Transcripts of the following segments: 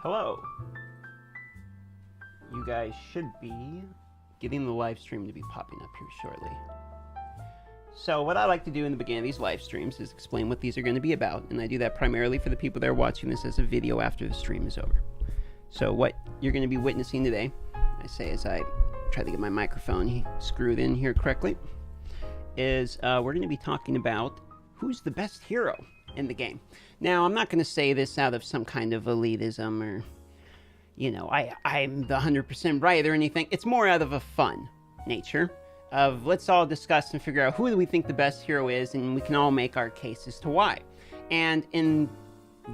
Hello. You guys should be getting the live stream to be popping up here shortly. So what I like to do in the beginning of these live streams is explain what these are going to be about, and I do that primarily for the people that are watching this as a video after the stream is over. So what you're going to be witnessing today, I say as I try to get my microphone screwed in here correctly, is we're going to be talking about who's the best hero in the game. Now, I'm not going to say this out of some kind of elitism or, you know, I'm the 100% right or anything. It's more out of a fun nature of let's all discuss and figure out who do we think the best hero is, and we can all make our case as to why. And in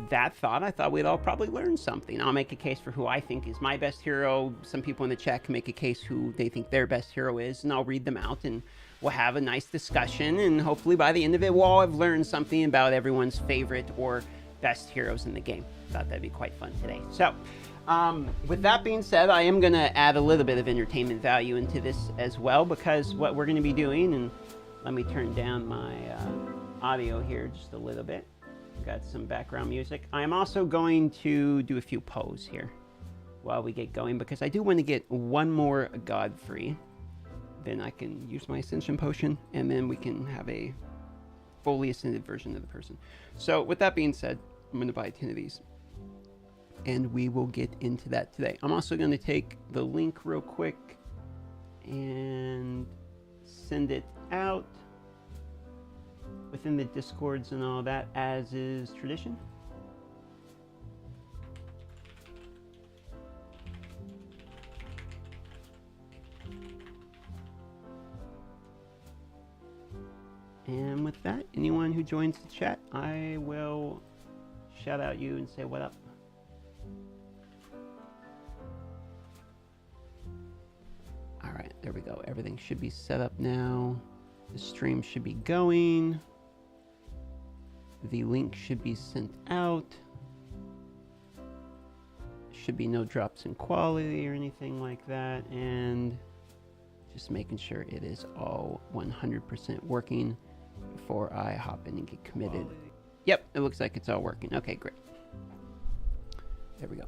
that thought, I thought we'd all probably learn something. I'll make a case for who I think is my best hero. Some people in the chat can make a case who they think their best hero is, and I'll read them out, and we'll have a nice discussion, and hopefully by the end of it, we'll all have learned something about everyone's favorite or best heroes in the game. Thought that'd be quite fun today. So, with that being said, I am going to add a little bit of entertainment value into this as well, because what we're going to be doing, and let me turn down my audio here just a little bit. Got some background music. I'm also going to do a few poses here while we get going, because I do want to get one more Godfrey. Then I can use my Ascension Potion, and then we can have a fully ascended version of the person. So with that being said, I'm going to buy 10 of these, and we will get into that today. I'm also going to take the link real quick and send it out within the Discords and all that, as is tradition. And with that, anyone who joins the chat, I will shout out you and say what up. All right, there we go. Everything should be set up now. The stream should be going. The link should be sent out. Should be no drops in quality or anything like that. And just making sure it is all 100% working before I hop in and get committed. Yep, it looks like it's all working. Okay, great. There we go.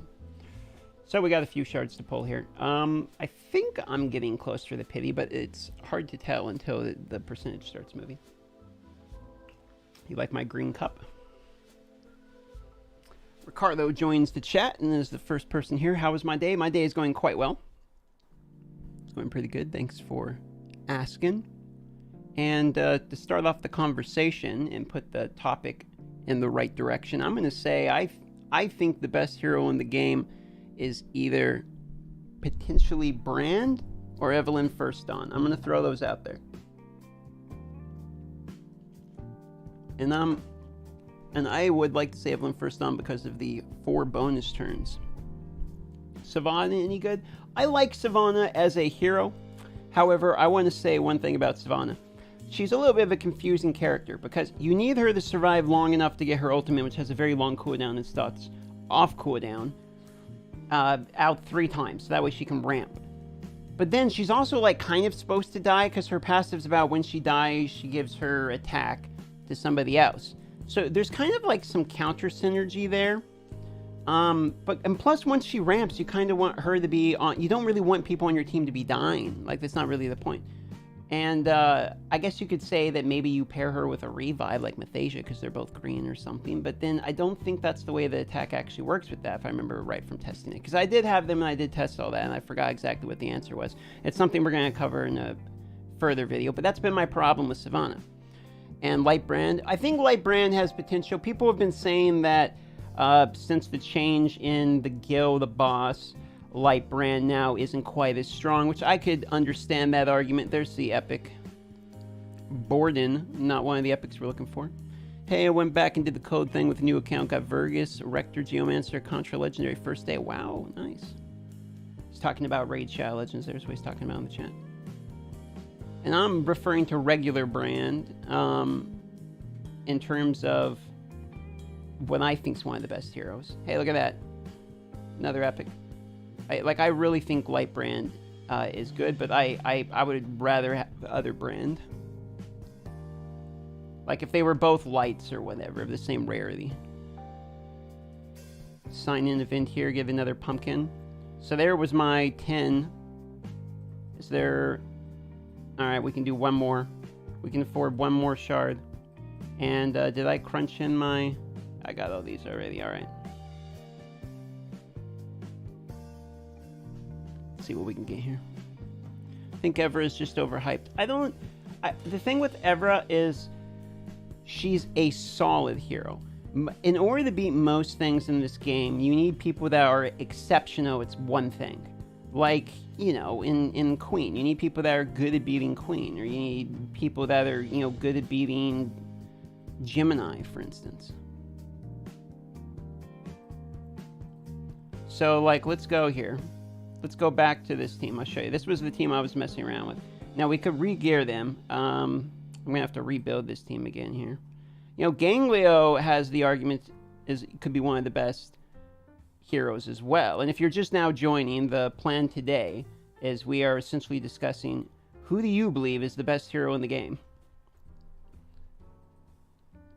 So we got a few shards to pull here. I think I'm getting close for the pity, but it's hard to tell until the percentage starts moving. You like my green cup? Ricardo joins the chat and is the first person here. How was my day? My day is going quite well. It's going pretty good. Thanks for asking. And to start off the conversation and put the topic in the right direction, I'm going to say I think the best hero in the game is either potentially Brand or Evelyn First Dawn. I'm going to throw those out there. And I would like to say Evelyn First Dawn because of the 4 bonus turns. Sivana, any good? I like Sivana as a hero. However, I want to say one thing about Sivana. She's a little bit of a confusing character because you need her to survive long enough to get her ultimate, which has a very long cooldown and starts off cooldown, out 3 times, so that way she can ramp. But then she's also like kind of supposed to die because her passive's about when she dies, she gives her attack to somebody else. So there's kind of like some counter synergy there. And plus once she ramps, you kind of want her to be on, you don't really want people on your team to be dying. Like that's not really the point. And I guess you could say that maybe you pair her with a revive like Mathasia because they're both green or something. But then I don't think that's the way the attack actually works with that, if I remember right from testing it. Because I did have them and I did test all that and I forgot exactly what the answer was. It's something we're going to cover in a further video. But that's been my problem with Sivana. And Light Brand. I think Light Brand has potential. People have been saying that since the change in the guild, the boss, Light Brand now isn't quite as strong, which I could understand that argument. There's the epic. Borden, not one of the epics we're looking for. Hey, I went back and did the code thing with a new account. Got Vergus, Rector, Geomancer, Contra Legendary first day. Wow, nice. He's talking about Raid Shadow Legends. There's what he's talking about in the chat. And I'm referring to regular Brand in terms of what I think is one of the best heroes. Hey, look at that. Another epic. I really think Light Brand is good, but I would rather have the other Brand. Like if they were both lights or whatever, of the same rarity. sign in event here, give another pumpkin. So there was my 10. Is there... Alright, we can do one more. We can afford one more shard. And did I crunch in my... I got all these already, alright. Let's see what we can get here. I think Evra is just overhyped. The thing with Evra is she's a solid hero. In order to beat most things in this game, you need people that are exceptional. It's one thing. Like, you know, in Queen, you need people that are good at beating Queen, or you need people that are, you know, good at beating Gemini, for instance. So, like, let's go here. Let's go back to this team. I'll show you. This was the team I was messing around with. Now, we could re-gear them. I'm going to have to rebuild this team again here. You know, Ganglio has the argument, could be one of the best heroes as well. And if you're just now joining, the plan today is we are essentially discussing who do you believe is the best hero in the game.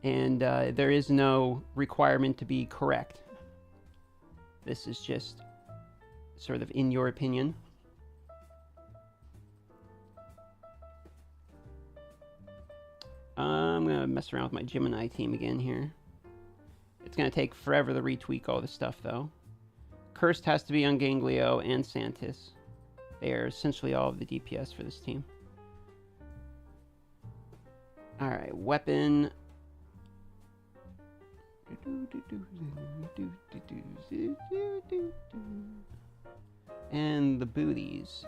And there is no requirement to be correct. This is just sort of in your opinion. I'm going to mess around with my Gemini team again here. It's going to take forever to retweak all this stuff, though. Cursed has to be on Ganglio and Santis. They are essentially all of the DPS for this team. Alright, weapon. And the booties.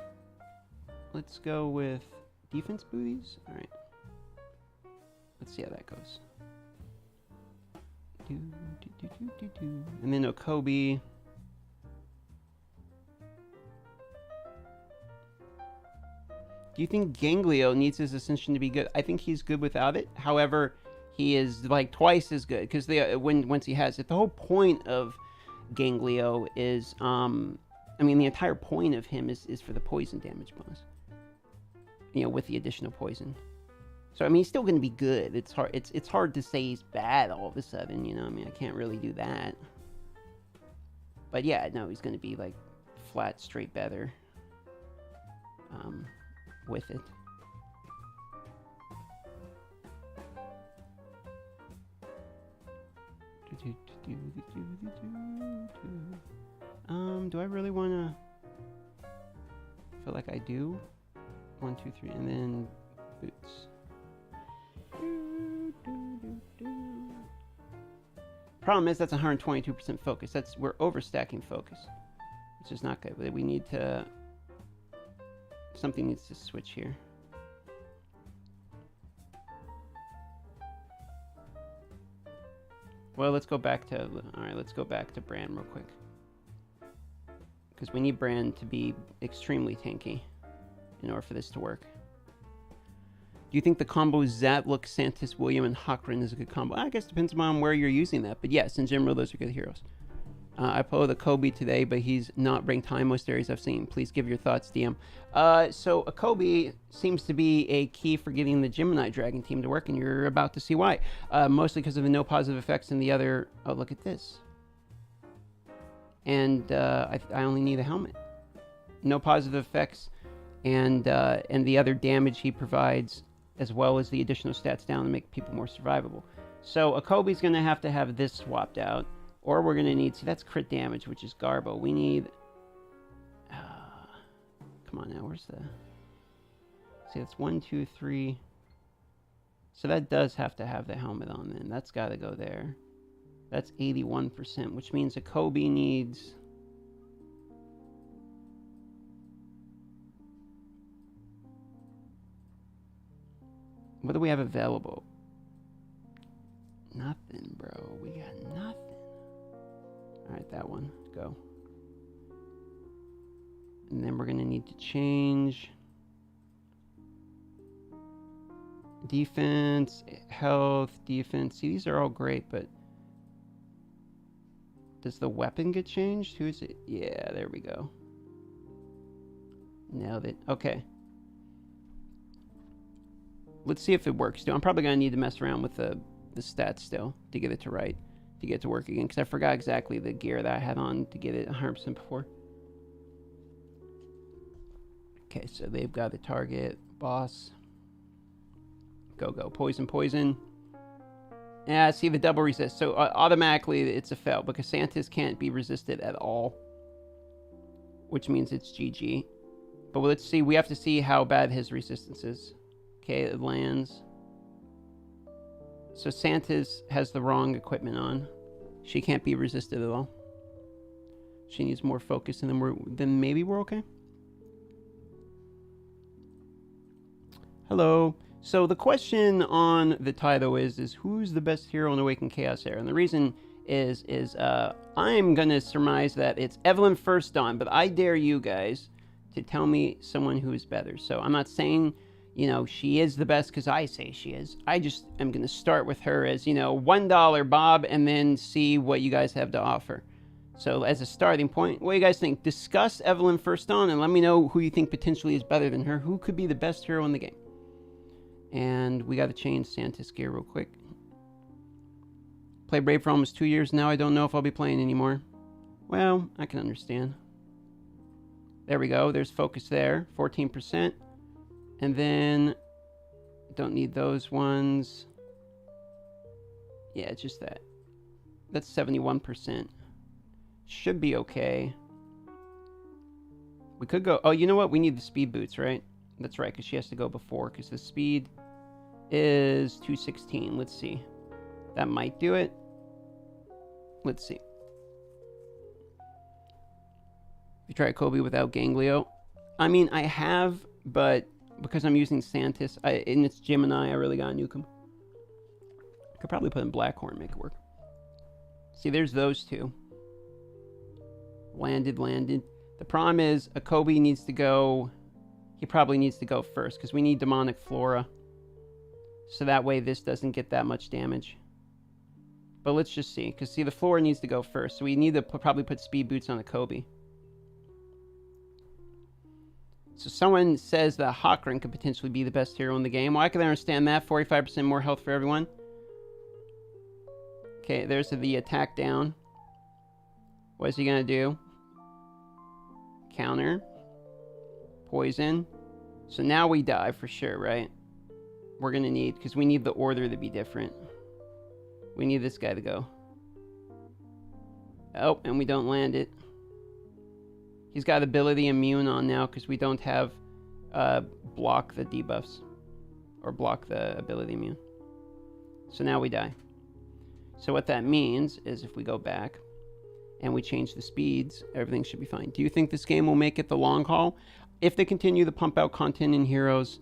Let's go with defense booties. Alright. Let's see how that goes. And then Okobi. Do you think Ganglio needs his Ascension to be good? I think he's good without it. However, he is like twice as good because once he has it, the whole point of Ganglio is, I mean, the entire point of him is for the poison damage bonus. You know, with the additional poison. So I mean, he's still going to be good. It's hard. It's hard to say he's bad all of a sudden. You know, I mean, I can't really do that. But yeah, no, he's going to be like flat, straight better. With it. Do I really want to? Feel like I do. 1, 2, 3, and then boots. Problem is that's 122% focus. We're overstacking focus, which is not good. We need to. Something needs to switch here. Well, let's go back to... Alright, let's go back to Bran real quick. Because we need Bran to be extremely tanky in order for this to work. Do you think the combo Zatluk, Santis, William, and Hakrin is a good combo? I guess it depends on where you're using that. But yes, in general, those are good heroes. I pulled a Kobe today, but he's not ranked high in most areas I've seen. Please give your thoughts, DM. So a Kobe seems to be a key for getting the Gemini Dragon team to work, and you're about to see why. Mostly because of the no positive effects in the other... Oh, look at this. And I only need a helmet. No positive effects, and the other damage he provides, as well as the additional stats down to make people more survivable. So a Kobe's going to have this swapped out. Or we're going to need... See, that's crit damage, which is Garbo. We need... come on now, where's the... See, that's 1, 2, 3... So that does have to have the helmet on then. That's got to go there. That's 81%, which means a Kobe needs... What do we have available? Nothing, bro. We got nothing. Alright, that one. Go. And then we're going to need to change defense, health, defense. See, these are all great, but does the weapon get changed? Who is it? Yeah, there we go. Nailed it. Okay. Let's see if it works. I'm probably going to need to mess around with the stats still to get it to right. to get to work again, because I forgot exactly the gear that I had on to get it 100% before. Okay, so they've got the target, boss. Go, poison, poison. Yeah, see the double resist. So automatically it's a fail because Santis can't be resisted at all, which means it's GG. But let's see, we have to see how bad his resistance is. Okay, it lands. So Santis has the wrong equipment on. She can't be resisted at all. She needs more focus, and then maybe we're okay. Hello. So the question on the title is who's the best hero in Awaken Chaos Era? And the reason is I'm gonna surmise that it's Evelyn First Dawn, but I dare you guys to tell me someone who is better. So I'm not saying, you know, she is the best because I say she is. I just am gonna start with her as, you know, $1 Bob, and then see what you guys have to offer. So as a starting point, what do you guys think? Discuss Evelyn First Dawn and let me know who you think potentially is better than her. Who could be the best hero in the game? And we got to change Santis gear real quick. Played Brave for almost 2 years now. I don't know if I'll be playing anymore. Well, I can understand. There we go. There's focus there. 14%. And then, don't need those ones. Yeah, it's just that. That's 71%. Should be okay. We could go... Oh, you know what? We need the speed boots, right? That's right, because she has to go before, because the speed is 216. Let's see. That might do it. Let's see. You try Kobe without Ganglio. I mean, I have, but because I'm using Santis, and it's Gemini, I really gotta nuke him. Could probably put in Blackhorn and make it work. See, there's those two. Landed. The problem is, Kobe needs to go... He probably needs to go first, because we need Demonic Flora. So that way this doesn't get that much damage. But let's just see, because see, the Flora needs to go first, so we need to probably put Speed Boots on the Kobe. So someone says that Hawkrin could potentially be the best hero in the game. Well, I can understand that. 45% more health for everyone. Okay, there's the attack down. What is he going to do? Counter. Poison. So now we die for sure, right? We're going to need, because we need the order to be different. We need this guy to go. Oh, and we don't land it. He's got ability immune on now because we don't have block the debuffs. Or block the ability immune. So now we die. So what that means is if we go back and we change the speeds, everything should be fine. Do you think this game will make it the long haul? If they continue to pump out content in Heroes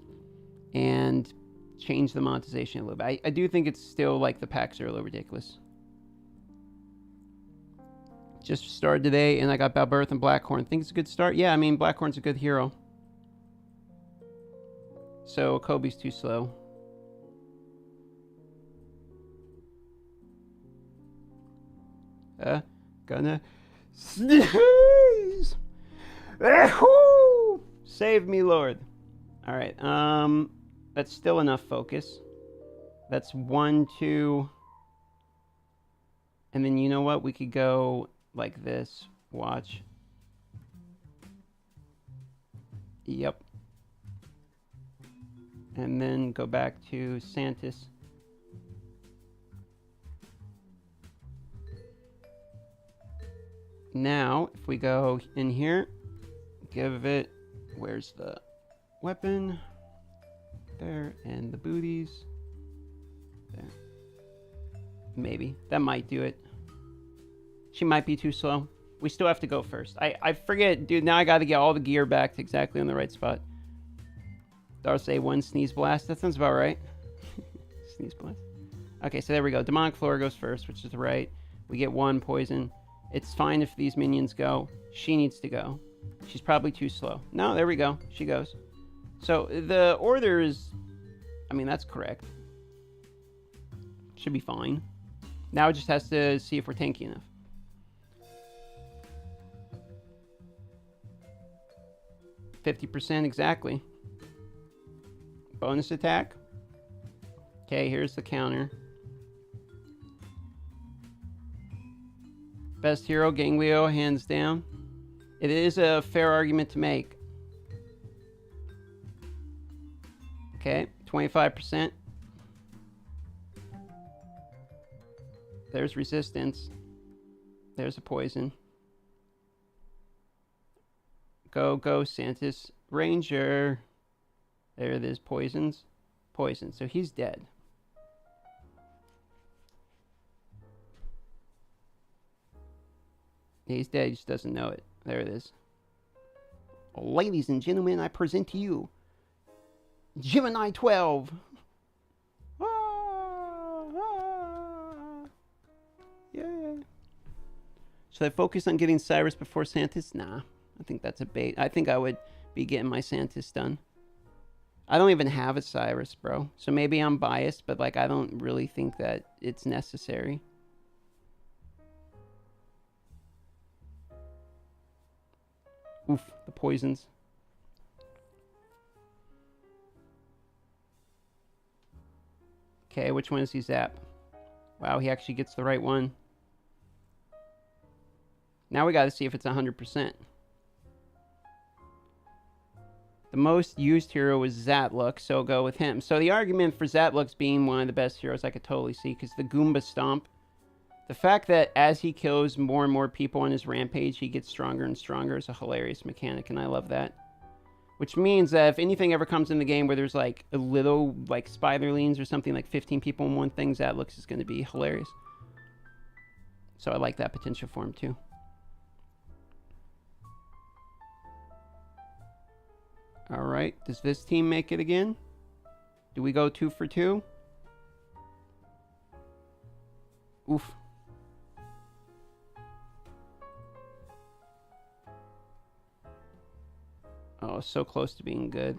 and change the monetization a little bit. I do think it's still like the packs are a little ridiculous. Just started today and I got Balbirth and Blackhorn. Think it's a good start? Yeah, I mean, Blackhorn's a good hero. So Kobe's too slow. Gonna sneeze. Save me, Lord. All right. That's still enough focus. That's 1, 2. And then you know what? We could go like this. Watch. Yep. And then go back to Santis. Now, if we go in here, give it, where's the weapon? There, and the booties. There. Maybe. That might do it. She might be too slow. We still have to go first. I forget, dude, now I gotta get all the gear back to exactly on the right spot. Darth A1 Sneeze Blast. That sounds about right. Sneeze Blast. Okay, so there we go. Demonic Flora goes first, which is the right. We get 1 poison. It's fine if these minions go. She needs to go. She's probably too slow. No, there we go. She goes. So the order is, I mean, that's correct. Should be fine. Now it just has to see if we're tanky enough. %, exactly. Bonus attack. Okay, here's the counter. Best hero, Ganglio, hands down. It is a fair argument to make. Okay, 25%. There's resistance. There's a poison. Go, Santis. Ranger. There it is, poisons. Poison, so he's dead. He's dead, he just doesn't know it. There it is. Ladies and gentlemen, I present to you Gemini 12. Yeah. Should I focus on getting Cyrus before Santis? Nah, I think that's a bait. I think I would be getting my Santis done. I don't even have a Cyrus, bro. So maybe I'm biased, but like I don't really think that it's necessary. Oof, the poisons. Okay, which one does he zap? Wow, he actually gets the right one. Now we gotta see if it's 100%. The most used hero was Zatlux, so I'll go with him. So the argument for Zatlux being one of the best heroes I could totally see, because the Goomba Stomp, the fact that as he kills more and more people on his rampage, he gets stronger and stronger is a hilarious mechanic, and I love that. Which means that if anything ever comes in the game where there's like a little like spiderlings or something, like 15 people in one thing, Zatlux is going to be hilarious. So I like that potential for him too. Alright, does this team make it again? Do we go 2 for 2? Oof. Oh, so close to being good.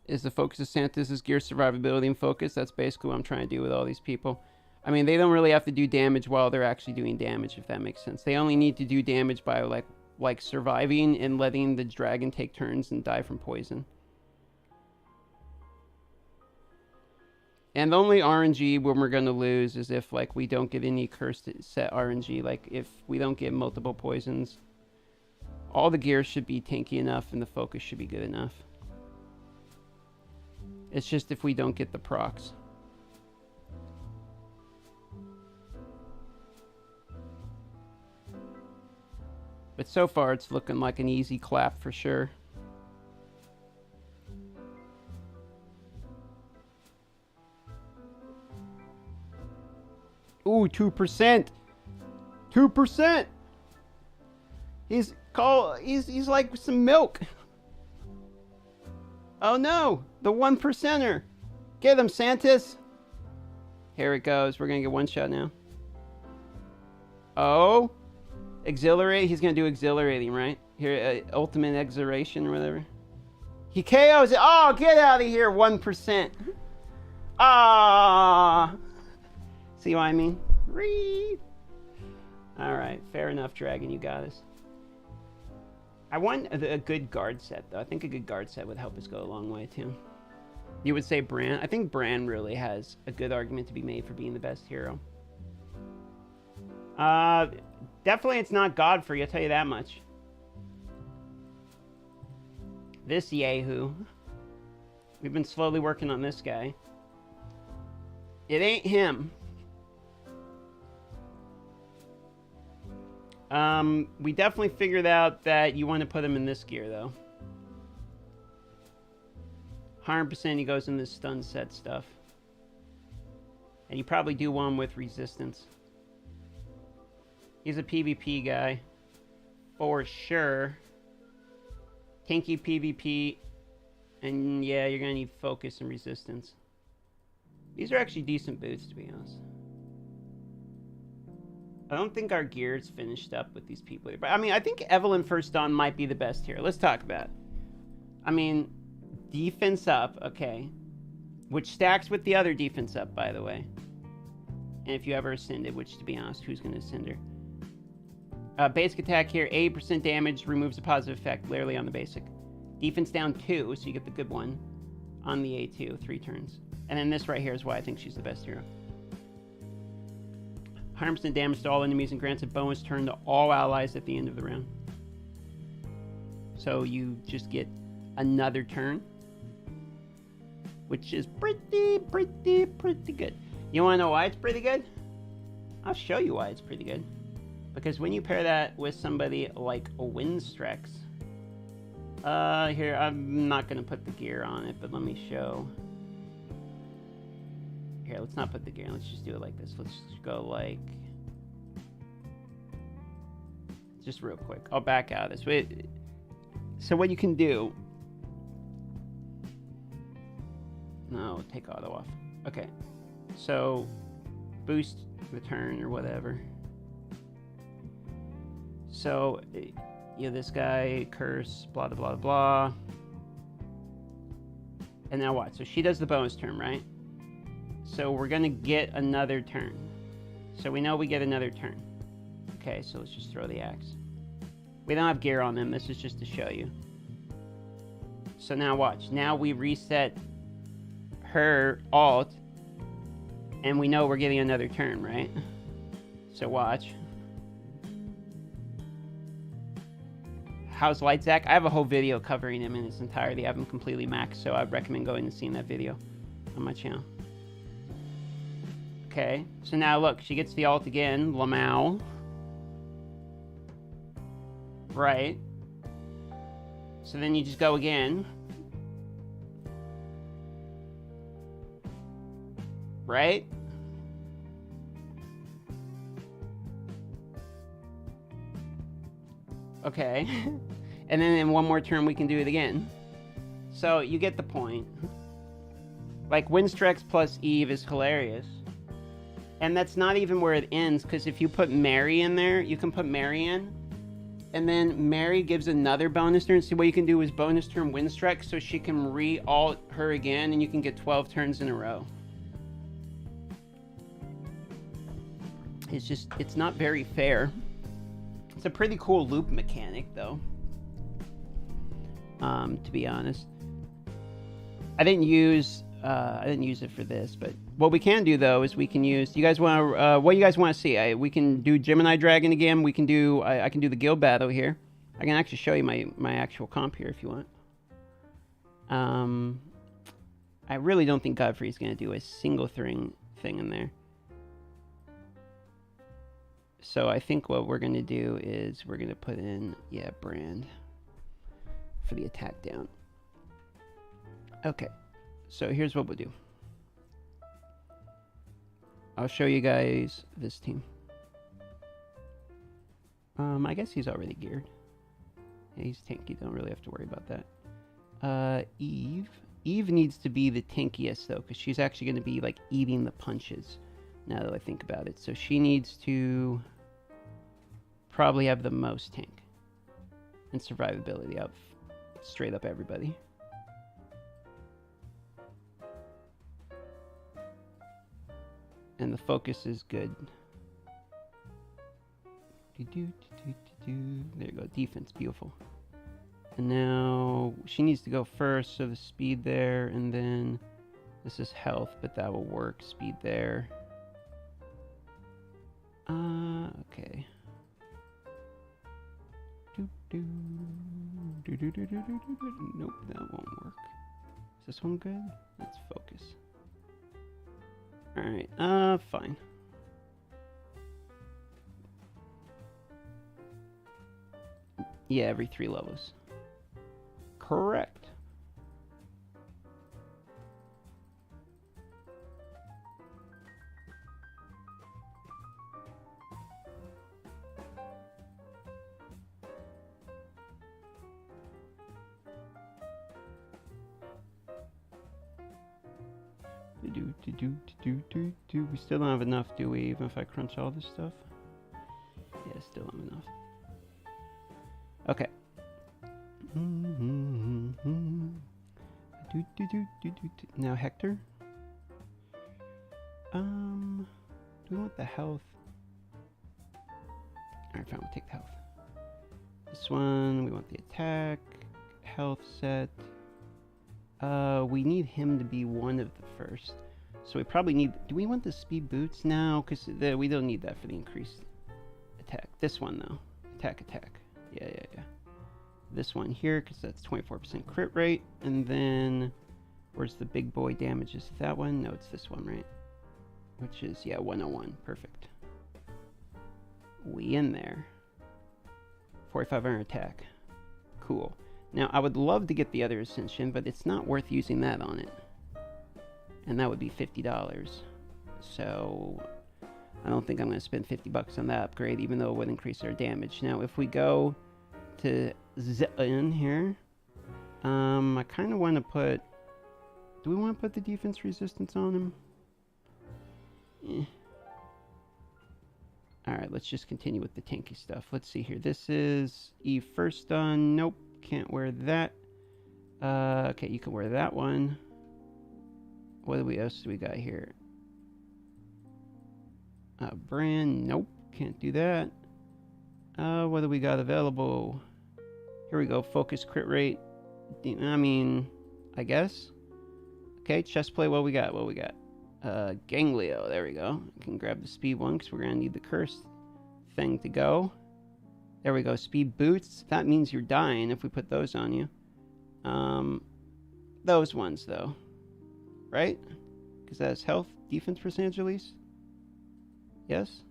Is the focus of Santis' gear survivability and focus? That's basically what I'm trying to do with all these people. I mean, they don't really have to do damage while they're actually doing damage, if that makes sense. They only need to do damage by like surviving and letting the dragon take turns and die from poison. And the only RNG when we're going to lose is if like we don't get any cursed set RNG. Like if we don't get multiple poisons, all the gear should be tanky enough and the focus should be good enough. It's just if we don't get the procs. But so far, it's looking like an easy clap for sure. Ooh, 2%. 2%. He's like some milk. Oh no, the 1%er. Get him, Santis. Here it goes. We're gonna get one shot now. Oh. Exhilarate, he's gonna do exhilarating, right? Here, ultimate exhilaration or whatever. He KOs it. Oh, get out of here, 1%. Ah. See what I mean? Read. All right, fair enough, Dragon. You got us. I want a good guard set, though. I think a good guard set would help us go a long way, too. You would say Bran? I think Bran really has a good argument to be made for being the best hero. Definitely it's not Godfrey, I'll tell you that much. This Yahoo. We've been slowly working on this guy. It ain't him. We definitely figured out that you want to put him in this gear, though. 100% he goes in this stun set stuff. And you probably do one with resistance. He's a PvP guy. For sure. Tanky PvP. And yeah, you're going to need focus and resistance. These are actually decent boots, to be honest. I don't think our gear's finished up with these people. But I mean, I think Evelyn First Dawn might be the best here. Let's talk about it. I mean, defense up, okay. Which stacks with the other defense up, by the way. And if you ever ascended, which to be honest, who's going to ascend her? Basic attack here, 80% damage, removes a positive effect, literally on the basic. Defense down 2, so you get the good one. on the A2, 3 turns. And then this right here is why I think she's the best hero. 100% damage to all enemies and grants a bonus turn to all allies at the end of the round. So you just get another turn, which is pretty good. You want to know why it's pretty good? I'll show you why it's pretty good. Because when you pair that with somebody like a Windstrex, here, I'm not going to put the gear on it, but let me show. Here, let's not put the gear on. Let's just do it like this. Let's just go like... Just real quick. I'll back out of this. Wait. So what you can do... No, take auto off. Okay. So, boost the turn or whatever. So, you know, this guy, curse, blah, blah, blah, blah. And now what? So she does the bonus turn, right? So we're going to get another turn. So we know we get another turn. Okay, so let's just throw the axe. We don't have gear on them. This is just to show you. So now watch. Now we reset her alt. And we know we're getting another turn, right? So watch. How's Lightzack? I have a whole video covering him in its entirety. I have him completely maxed, so I'd recommend going and seeing that video on my channel. Okay, so now look, she gets the alt again, Lamau. Right. So then you just go again. Right? Okay. And then in one more turn we can do it again. So you get the point. Like Windstrex plus Eve is hilarious. And that's not even where it ends, because if you put Mary in there, you can put Mary in. And then Mary gives another bonus turn. See, what you can do is bonus turn Windstrex so she can re-alt her again, and you can get 12 turns in a row. It's just, it's not very fair. It's a pretty cool loop mechanic, though. To be honest. I didn't use it for this, but what we can do though is we can use. You guys want to? What do you guys want to see? We can do Gemini Dragon again. We can do. I can do the guild battle here. I can actually show you my actual comp here if you want. I really don't think Godfrey's going to do a single thing in there. So I think what we're going to do is we're going to put in brand for the attack down. Okay. So here's what we'll do. I'll show you guys this team. I guess he's already geared. Yeah, he's tanky. Don't really have to worry about that. Eve. Eve needs to be the tankiest, though, because she's actually going to be, like, eating the punches, now that I think about it. So she needs to probably have the most tank and survivability out straight up everybody. And the focus is good. There you go. Defense. Beautiful. And now she needs to go first, so the speed there, and then this is health, but that will work. Speed there. Okay. Nope, that won't work. Is this one good? Let's focus. Alright, fine. Yeah, every 3 levels. Correct. We still don't have enough, do we? Even if I crunch all this stuff? Yeah, still don't have enough. Okay. Now Hector. Do we want the health? Alright, fine, we'll take the health. This one, we want the attack, health set. We need him to be one of the first. So we probably need... Do we want the speed boots? No, because we don't need that for the increased attack. This one, though. Attack. Yeah. This one here, because that's 24% crit rate. And then... Where's the big boy damages? That one? No, it's this one, right? Which is, yeah, 101. Perfect. We in there. 4500 attack. Cool. Now, I would love to get the other Ascension, but it's not worth using that on it. And that would be $50. So, I don't think I'm going to spend $50 on that upgrade, even though it would increase our damage. Now, if we go to in here, I kind of want to put... Do we want to put the defense resistance on him? Alright, let's just continue with the tanky stuff. Let's see here. This is E first stun. Nope, can't wear that. Okay, you can wear that one. What else do we got here? Brand. Nope, can't do that. What do we got available? Here we go. Focus crit rate. I mean, I guess. Okay, chest play. What we got? Ganglio. There we go. I can grab the speed one because we're going to need the cursed thing to go. There we go. Speed boots. That means you're dying if we put those on you. Those ones, though. Right? Because that has health, defense percentage at least? Yes?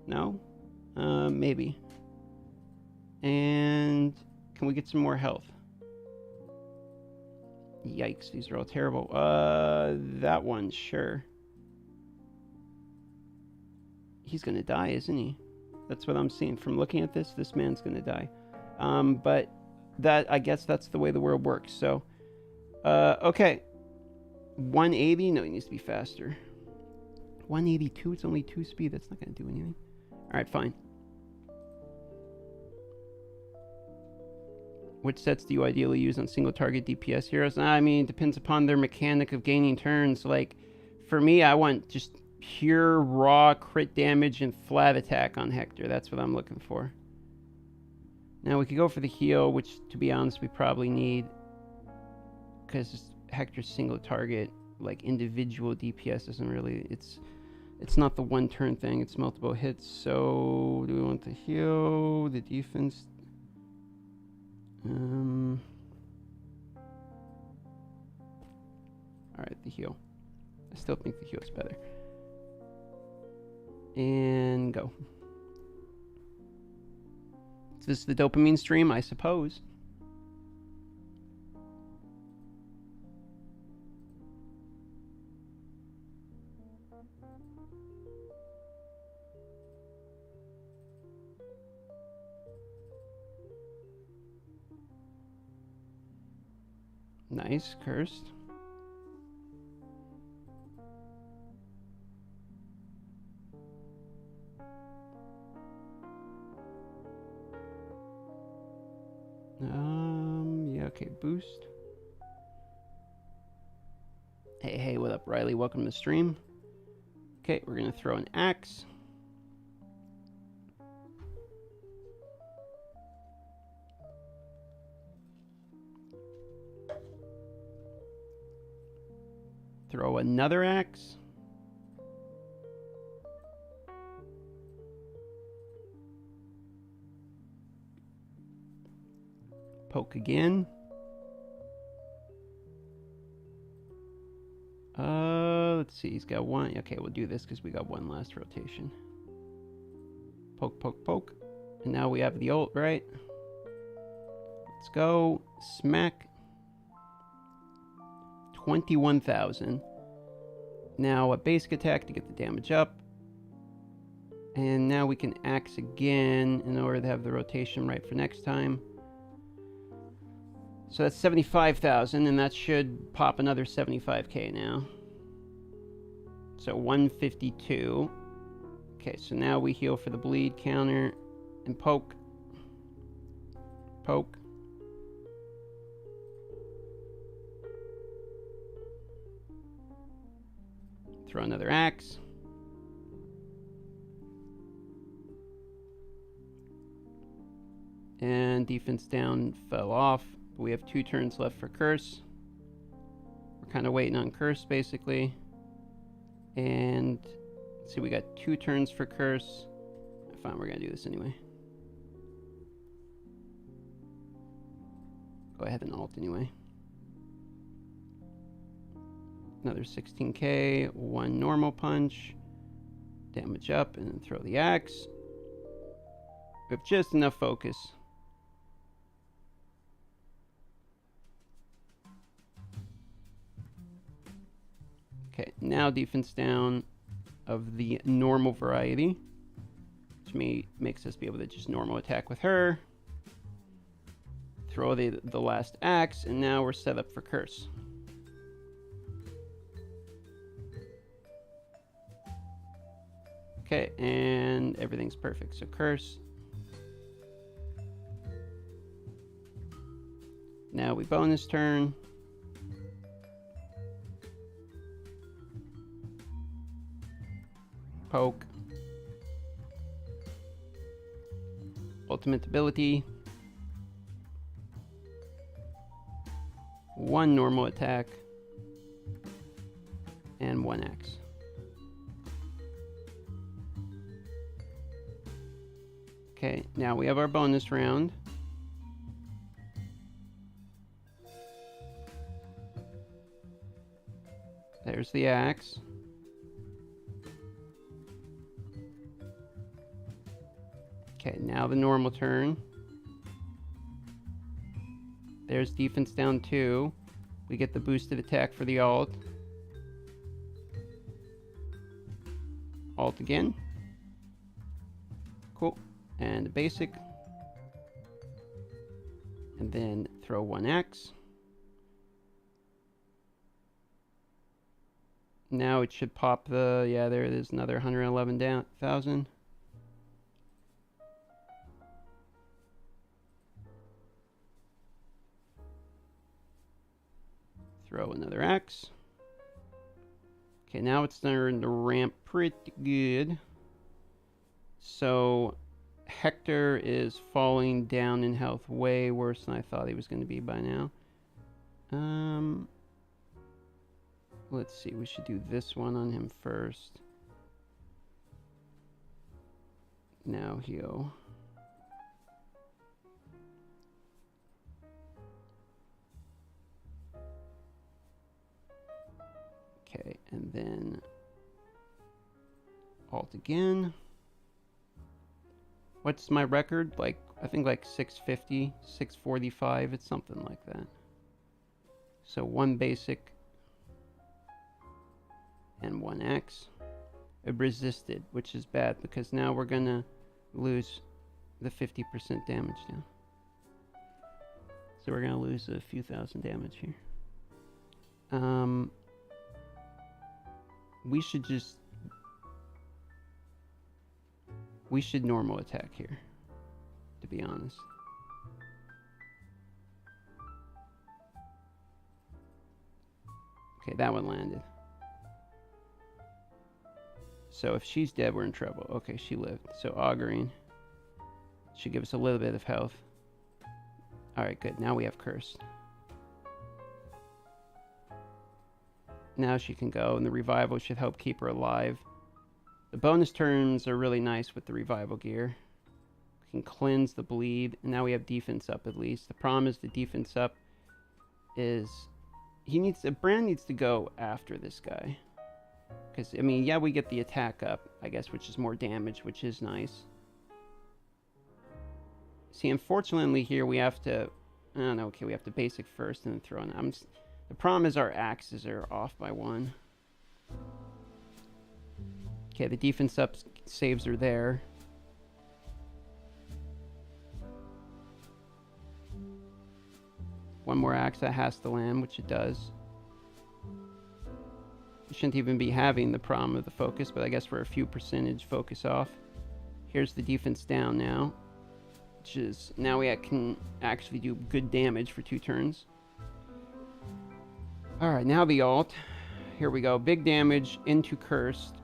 No? Maybe. And can we get some more health? Yikes, these are all terrible. That one, sure. He's gonna die, isn't he? That's what I'm seeing. From looking at this man's gonna die. But that, I guess that's the way the world works. So, okay. 180? No, he needs to be faster. 182, it's only 2 speed. That's not gonna do anything. Alright, fine. Which sets do you ideally use on single target DPS heroes? I mean, it depends upon their mechanic of gaining turns. Like, for me, I want just pure raw crit damage and flat attack on Hector. That's what I'm looking for. Now, we could go for the heal, which, to be honest, we probably need. Because Hector's single target, like, individual DPS isn't really... It's not the one turn thing, it's multiple hits. So, do we want the heal, the defense... Alright, the heal. I still think the heal's better. And go. Is this the dopamine stream? I suppose. Nice, cursed. Yeah, okay, boost. Hey, what up, Riley? Welcome to the stream. Okay, we're gonna throw an axe. Throw another axe. Poke again. Let's see, he's got one. Okay, we'll do this because we got one last rotation. Poke, poke, poke. And now we have the ult, right? Let's go. Smack. 21,000. Now a basic attack to get the damage up. And now we can axe again in order to have the rotation right for next time. So that's 75,000, and that should pop another 75k now. So 152. Okay, so now we heal for the bleed counter and poke. Poke. Throw another axe. And defense down fell off. We have 2 turns left for curse. We're kind of waiting on curse, basically. And let's see, we got 2 turns for curse. Fine, we're going to do this anyway. Go ahead and alt anyway. Another 16k, 1 normal punch. Damage up, and then throw the axe. We have just enough focus. Okay, now defense down of the normal variety, which makes us be able to just normal attack with her. Throw the last axe, and now we're set up for curse. Okay, and everything's perfect. So curse. Now we bonus turn. Poke. Ultimate ability. 1 normal attack. And 1 axe. Okay, now we have our bonus round. There's the axe. Okay, now the normal turn. There's defense down 2. We get the boosted attack for the alt. Alt again. Cool. And the basic. And then throw 1 axe. Now it should pop the, yeah, there it is, another 111,000. Throw another axe. Okay, now it's starting to ramp pretty good. So Hector is falling down in health way worse than I thought he was going to be by now. Let's see, we should do this one on him first. Now heal. Okay, and then alt again. What's my record? Like, I think like 650, 645, it's something like that. So 1 basic and 1 axe. It resisted, which is bad because now we're gonna lose the 50% damage now. So we're gonna lose a few thousand damage here. We should normal attack here, to be honest. Okay, that one landed. So if she's dead, we're in trouble. Okay, she lived. So auguring should give us a little bit of health. Alright, good. Now we have cursed. Now she can go, and the revival should help keep her alive. The bonus turns are really nice with the revival gear. We can cleanse the bleed, and now we have defense up at least. The problem is the defense up is Brand needs to go after this guy. Because, I mean, yeah, we get the attack up, I guess, which is more damage, which is nice. See, unfortunately here we have to, I don't know, okay, we have to basic first and then throw in. The problem is our axes are off by 1. Okay, the defense up saves are there. One more axe that has to land, which it does. We shouldn't even be having the problem of the focus, but I guess we're a few percentage focus off. Here's the defense down now, which is now we can actually do good damage for 2 turns. Alright, now the alt. Here we go. Big damage into cursed.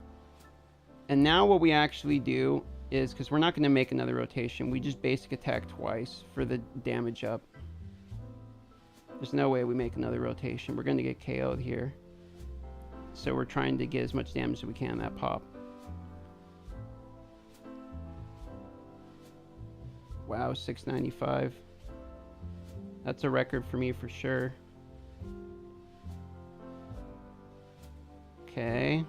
And now what we actually do is, because we're not going to make another rotation, we just basic attack twice for the damage up. There's no way we make another rotation. We're going to get KO'd here. So we're trying to get as much damage as we can on that pop. Wow, 695. That's a record for me for sure. Okay.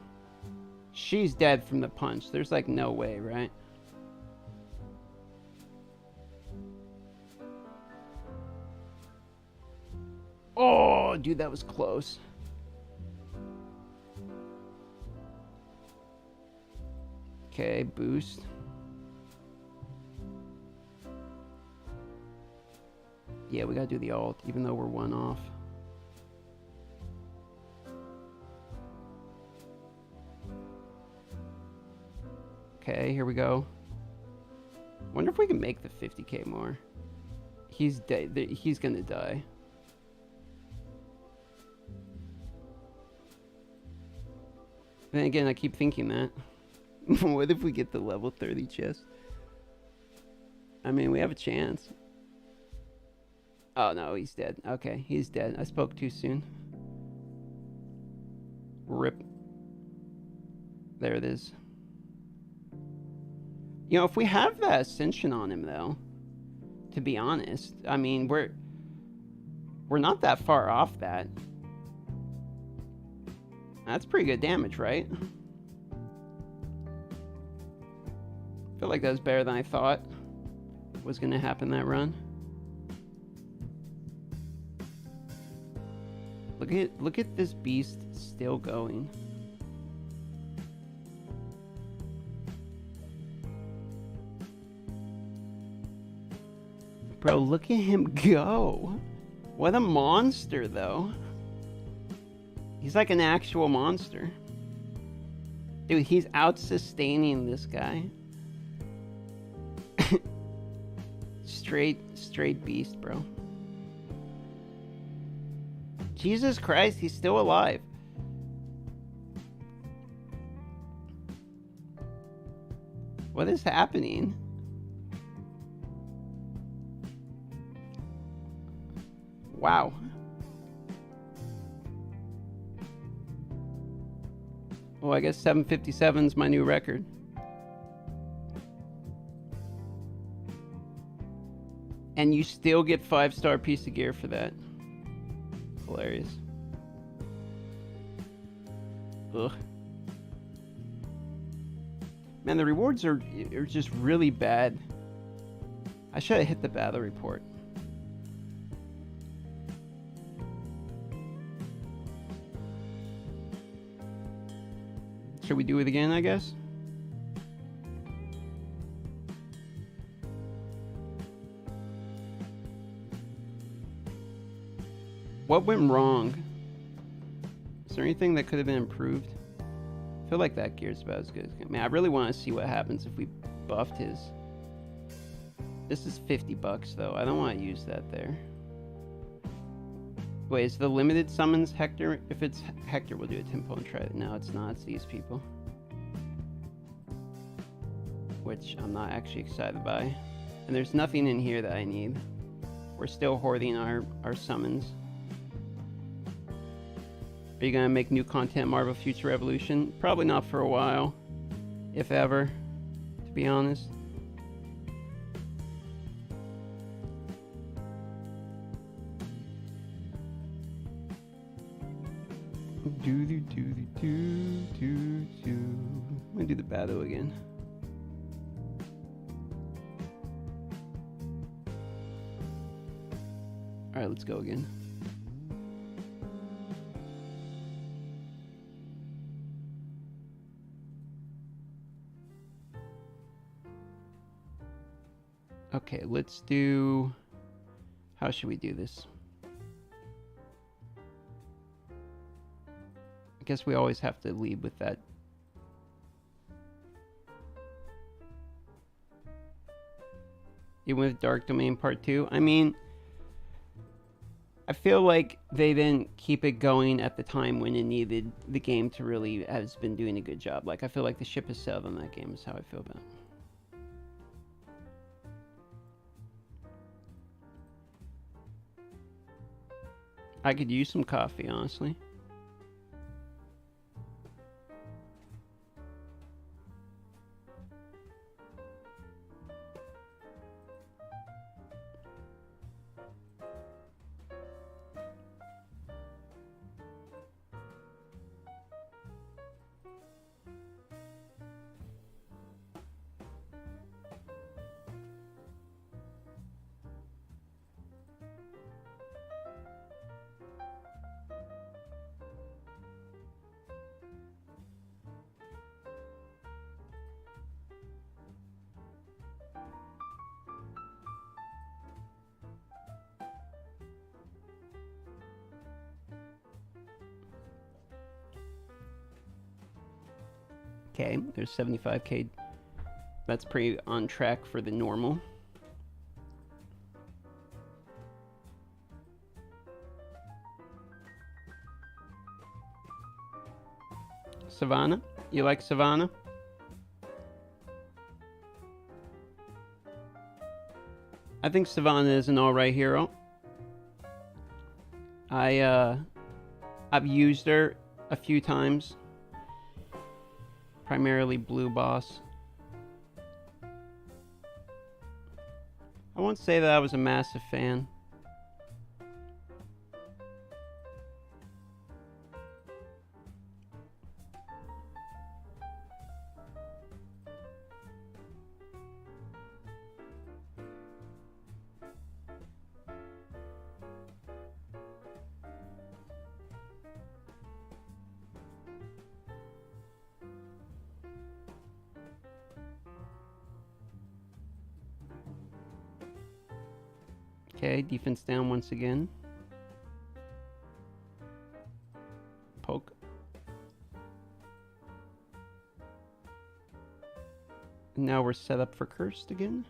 She's dead from the punch. There's like no way, right? Oh, dude, that was close. Okay, boost. Yeah, we gotta do the ult, even though we're one off. Okay, here we go. Wonder if we can make the 50k more. He's dead. He's gonna die. Then again, I keep thinking that. What if we get the level 30 chest? I mean, we have a chance. Oh no, he's dead. Okay, he's dead. I spoke too soon. Rip. There it is. You know, if we have that ascension on him, though, to be honest, I mean, we're not that far off that. That's pretty good damage, right? I feel like that was better than I thought was going to happen that run. Look at this beast still going. Bro, look at him go. What a monster, though. He's like an actual monster. Dude, he's out-sustaining this guy. Straight beast, bro. Jesus Christ, he's still alive. What is happening? Wow. Well, I guess 757 is my new record. And you still get 5-star piece of gear for that. Hilarious. Ugh. Man, the rewards are just really bad. I should have hit the battle report. Should we do it again, I guess? What went wrong? Is there anything that could have been improved? I feel like that gear's about as good as... Man, I really want to see what happens if we buffed his... This is $50 though. I don't want to use that there. Wait, is the limited summons Hector? If it's Hector, we'll do a tempo and try it. No, it's not. It's these people. Which I'm not actually excited by. And there's nothing in here that I need. We're still hoarding our summons. Are you going to make new content Marvel Future Revolution? Probably not for a while. If ever, to be honest. I'm gonna do the battle again. Alright, let's go again. Okay, let's do... How should we do this? I guess we always have to lead with that. Even with Dark Domain Part 2? I mean, I feel like they didn't keep it going at the time when it needed the game to really has been doing a good job. Like, I feel like the ship has sailed on that game is how I feel about it. I could use some coffee, honestly. Okay, there's 75k. That's pretty on track for the normal. Savannah? You like Savannah? I think Savannah is an alright hero. I've used her a few times. Primarily blue boss. I won't say that I was a massive fan. Okay, defense down once again. Poke. And now we're set up for cursed again.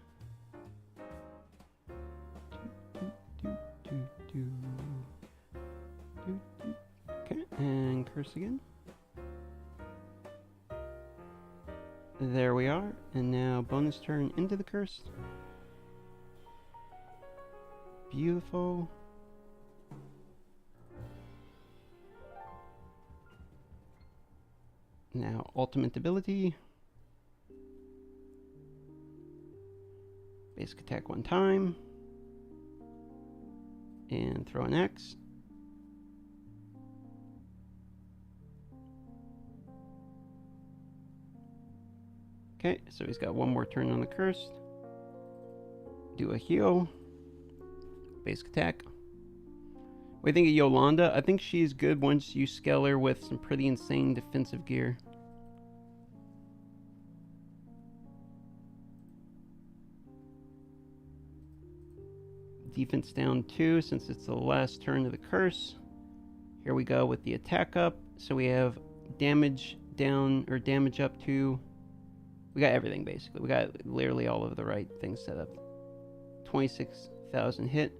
Okay, and curse again. There we are, and now bonus turn into the curse. Beautiful. Now ultimate ability. Basic attack one time. And throw an X. Okay, so he's got one more turn on the cursed. Do a heal. Basic attack. What do you think of Yolanda? I think she's good once you scale her with some pretty insane defensive gear. Defense down 2 since it's the last turn of the curse. Here we go with the attack up. So we have damage down, or damage up 2. We got everything basically. We got literally all of the right things set up. 26,000 hit.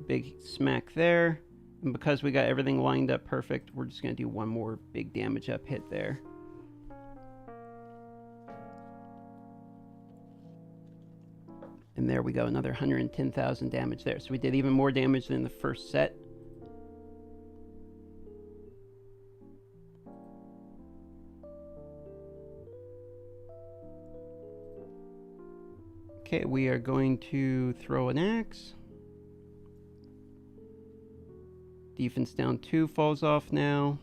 Big smack there. And because we got everything lined up perfect, we're just going to do one more big damage up hit there. And there we go, another 110,000 damage there. So we did even more damage than the first set. Okay, we are going to throw an axe. Defense down 2 falls off now.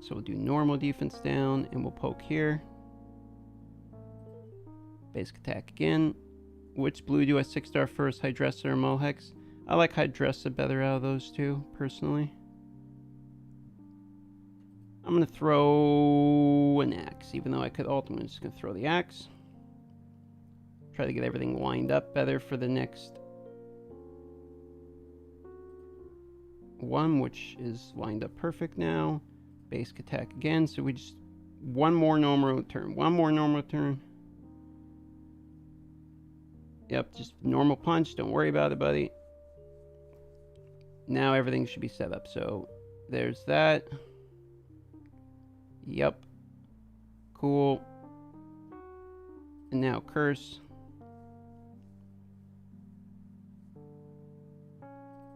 So we'll do normal defense down and we'll poke here. Basic attack again. Which blue do I 6-star first, Hydressa or Mulhex? I like Hydressa better out of those two, personally. I'm going to throw an axe, even though I could ultimately just going to throw the axe. Try to get everything lined up better for the next one, which is lined up perfect now. Basic attack again, so we just one more normal turn. One more normal turn. Yep, just normal punch. Don't worry about it, buddy. Now everything should be set up. So there's that. Yep. Cool. And now curse.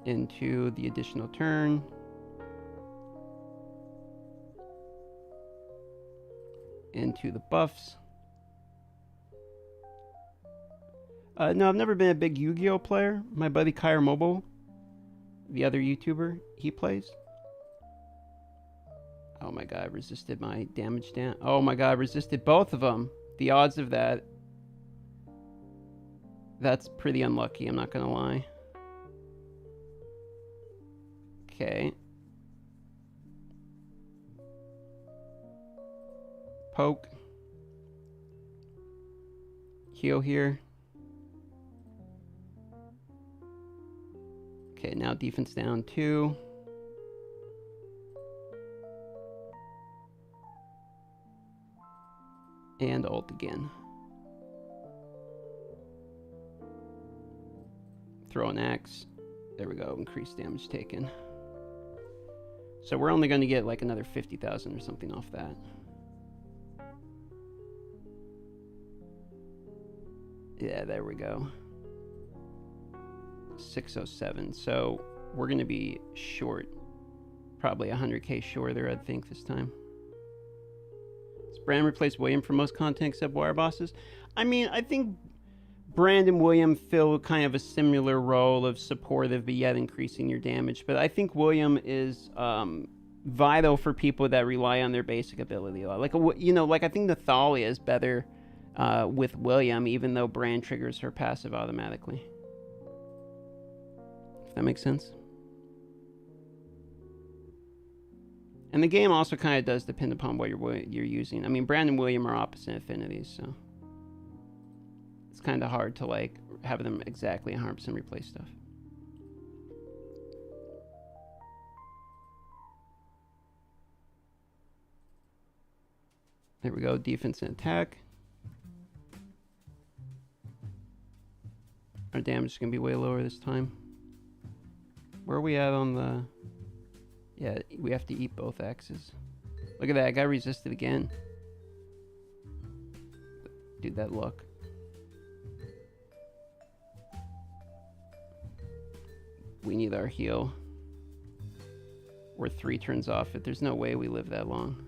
into the additional turn. Into the buffs. No, I've never been a big Yu-Gi-Oh player. My buddy Kyra Mobile, the other YouTuber, he plays. Oh my god, I resisted my damage down. Oh my god, I resisted both of them. The odds of that. That's pretty unlucky, I'm not gonna lie. Okay. Poke. Heal here. Okay, now defense down 2. And ult again. Throw an axe. There we go, increased damage taken. So we're only going to get like another 50,000 or something off that. Yeah, there we go. 607. So we're going to be short. Probably 100k shorter, I think, this time. Does Brand replace William for most content except wire bosses? I mean, I think Brand and William fill kind of a similar role of supportive, but yet increasing your damage. But I think William is vital for people that rely on their basic ability. Like, I think Nathalia is better with William, even though Brand triggers her passive automatically. If that makes sense. And the game also kind of does depend upon what you're using. I mean, Brand and William are opposite affinities, so it's kind of hard to like have them exactly 100% replace stuff. There we go, defense and attack. Our damage is going to be way lower this time. Where are we at on the... Yeah, we have to eat both axes. Look at that, I got resisted again. Dude, that luck. We need our heal. We're 3 turns off it. There's no way we live that long.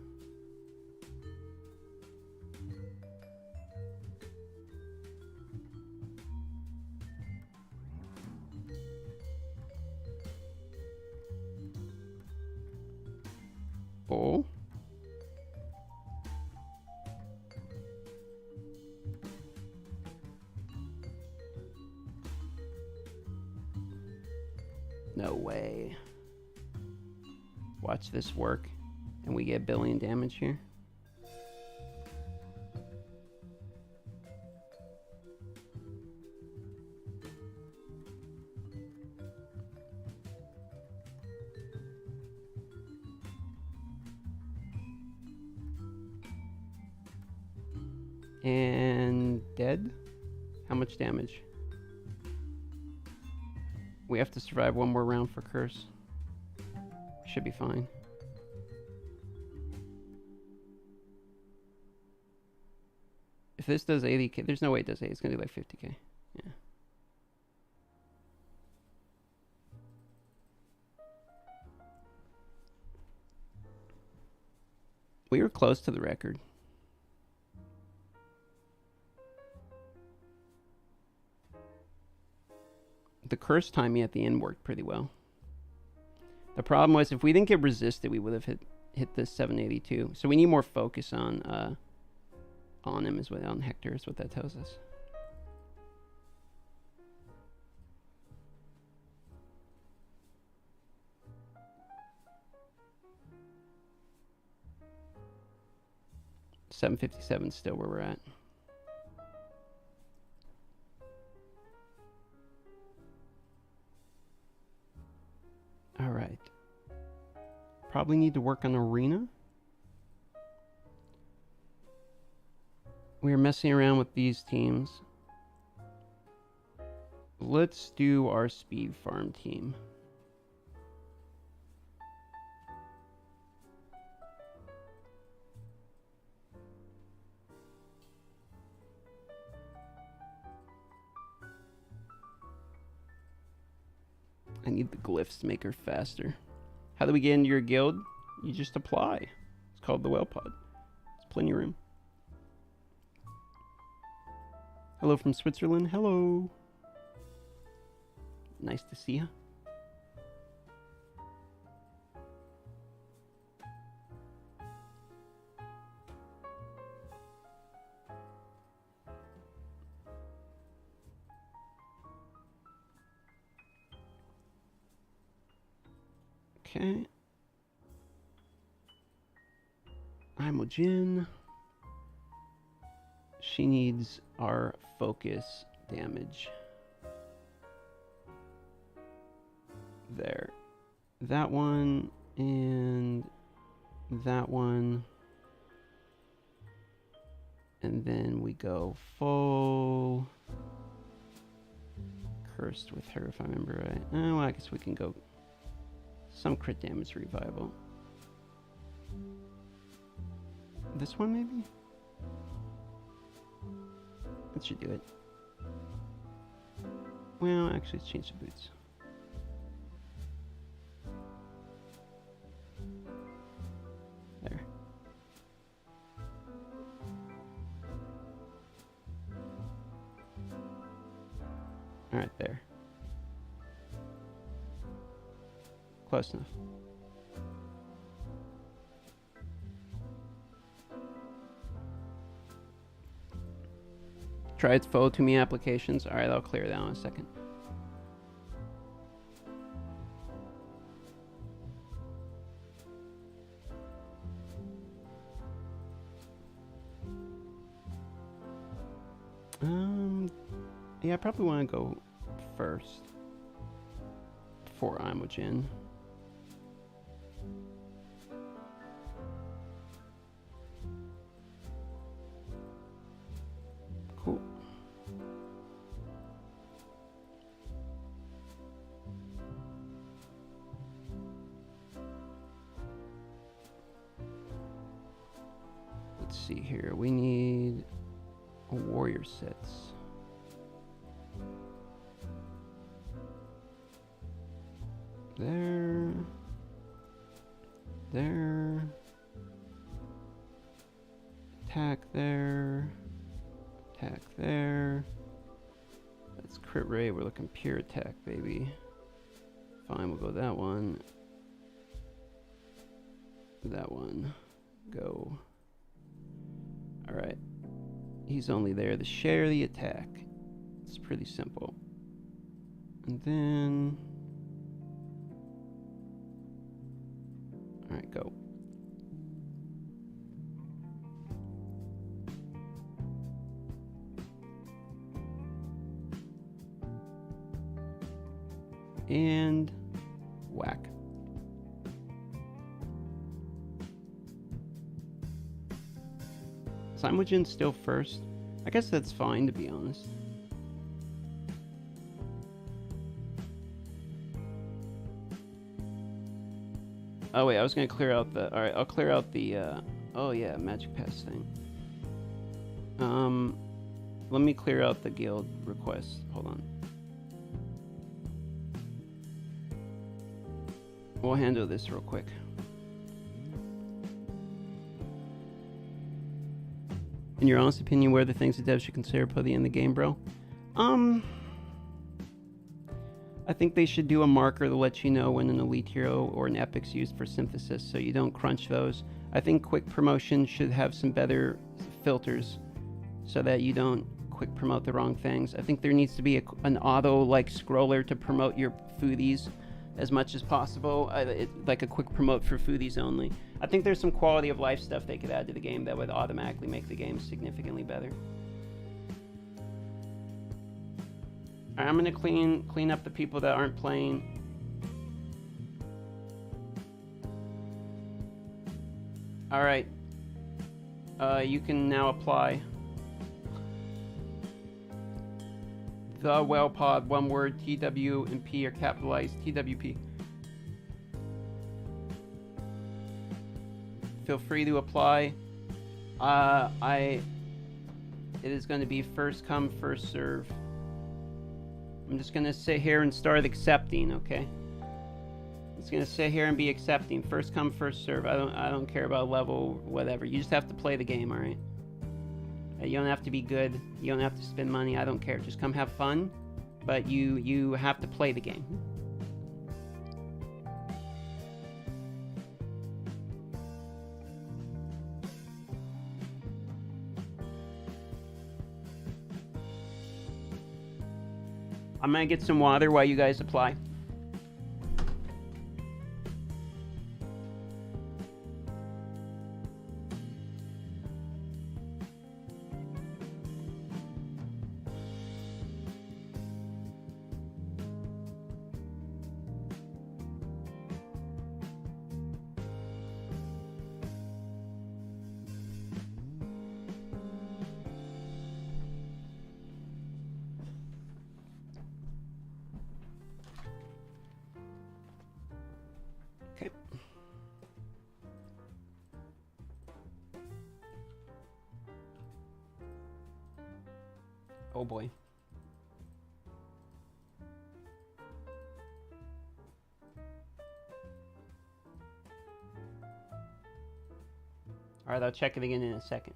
Oh. No way. Watch this work. And we get 1 billion damage here. And dead? How much damage? We have to survive 1 more round for curse. Should be fine. If this does 80k, there's no way it does 80. It's gonna do like 50k. Yeah. We were close to the record. The curse timing at the end worked pretty well. The problem was if we didn't get resisted, we would have hit this 782. So we need more focus on him, is what on Hector is what that tells us. $757 still where we're at. All right. Probably need to work on arena. We are messing around with these teams. Let's do our speed farm team. I need the glyphs to make her faster. How do we get into your guild? You just apply. It's called the Well Pod. It's plenty of room. Hello from Switzerland. Hello. Nice to see you. Okay. Imogen. She needs our focus damage. There. That one and that one. And then we go full cursed with her, if I remember right. Oh, well, I guess we can go some crit damage revival. This one, maybe? That should do it. Well, actually, let's change the boots. There. Alright, there. Close enough. Try its follow to me applications. Alright, I'll clear that in a second. Yeah, I probably want to go first before Imogen. Cool. Let's see here. We need a warrior sets. There. There. Attack there. Attack there. That's crit rate. We're looking pure attack, baby. Fine, we'll go that one. That one. Go. Alright. He's only there to share the attack. It's pretty simple. And then... Alright, go. And whack. Imogen's still first. I guess that's fine, to be honest. Oh wait, I was gonna clear out the... Alright, I'll clear out the... oh yeah, magic pass thing. Let me clear out the guild request. Hold on. We'll handle this real quick. In your honest opinion, what are the things that devs should consider putting in the game, bro? I think they should do a marker to let you know when an elite hero or an epic's used for synthesis, so you don't crunch those. I think quick promotion should have some better filters so that you don't quick promote the wrong things. I think there needs to be an auto like scroller to promote your foodies as much as possible, like a quick promote for foodies only. I think there's some quality of life stuff they could add to the game that would automatically make the game significantly better. Alright, I'm gonna clean up the people that aren't playing. Alright. You can now apply. The Well Pod, one word, TW and P are capitalized, TWP. Feel free to apply. It is going to be first come, first serve. I'm just gonna sit here and start accepting, okay? I'm just gonna sit here and be accepting. First come, first serve. I don't care about level, whatever. You just have to play the game, alright? You don't have to be good. You don't have to spend money. I don't care. Just come have fun. But you have to play the game. I'm gonna get some water while you guys apply. Okay. Oh boy. All right, I'll check it again in a second.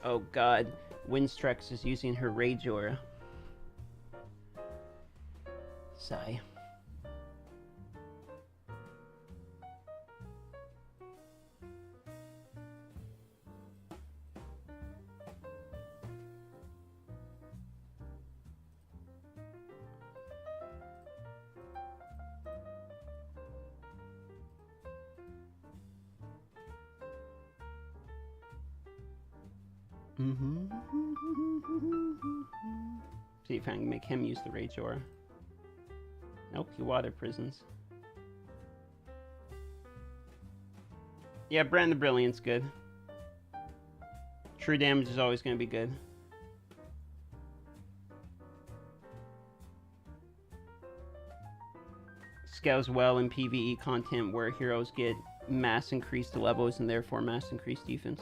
Oh god, Winstrex is using her Rage Aura. Sigh. See if I can make him use the Rage Aura. Nope, he water prisons. Yeah, Brand the Brilliant's good. True damage is always going to be good. Scales well in PvE content where heroes get mass increased levels and therefore mass increased defense.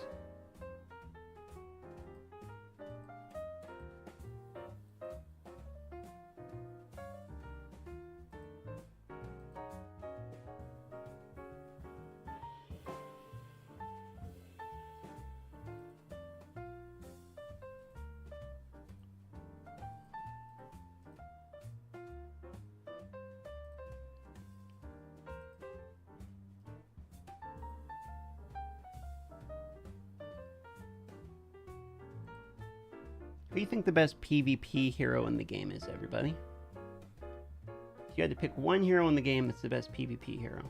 Who do you think the best PvP hero in the game is, everybody? If you had to pick one hero in the game that's the best PvP hero.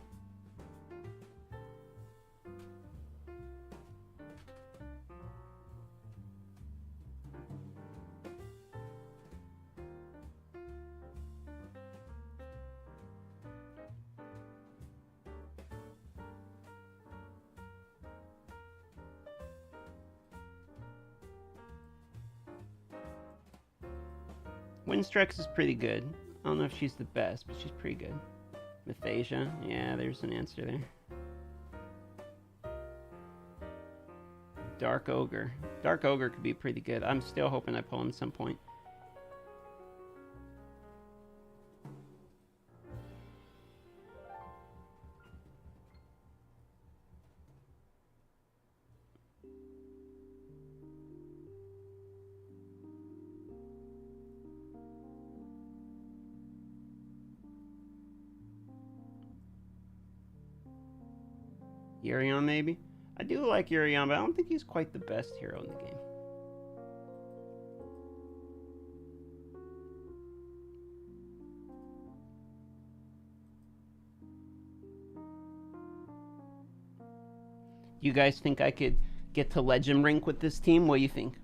Winstrex is pretty good. I don't know if she's the best, but she's pretty good. Methasia, yeah, there's an answer there. Dark Ogre. Dark Ogre could be pretty good. I'm still hoping I pull him at some point. Yurion, maybe? I do like Yurion, but I don't think he's quite the best hero in the game. You guys think I could get to Legend Rank with this team? What do you think?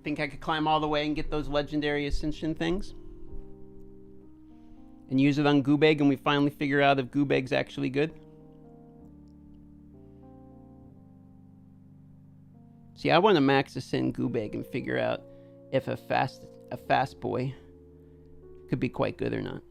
Think I could climb all the way and get those legendary ascension things? And use it on Goobeg and we finally figure out if Goobeg's actually good? See, I want to max ascend Goobeg and figure out if a fast boy could be quite good or not.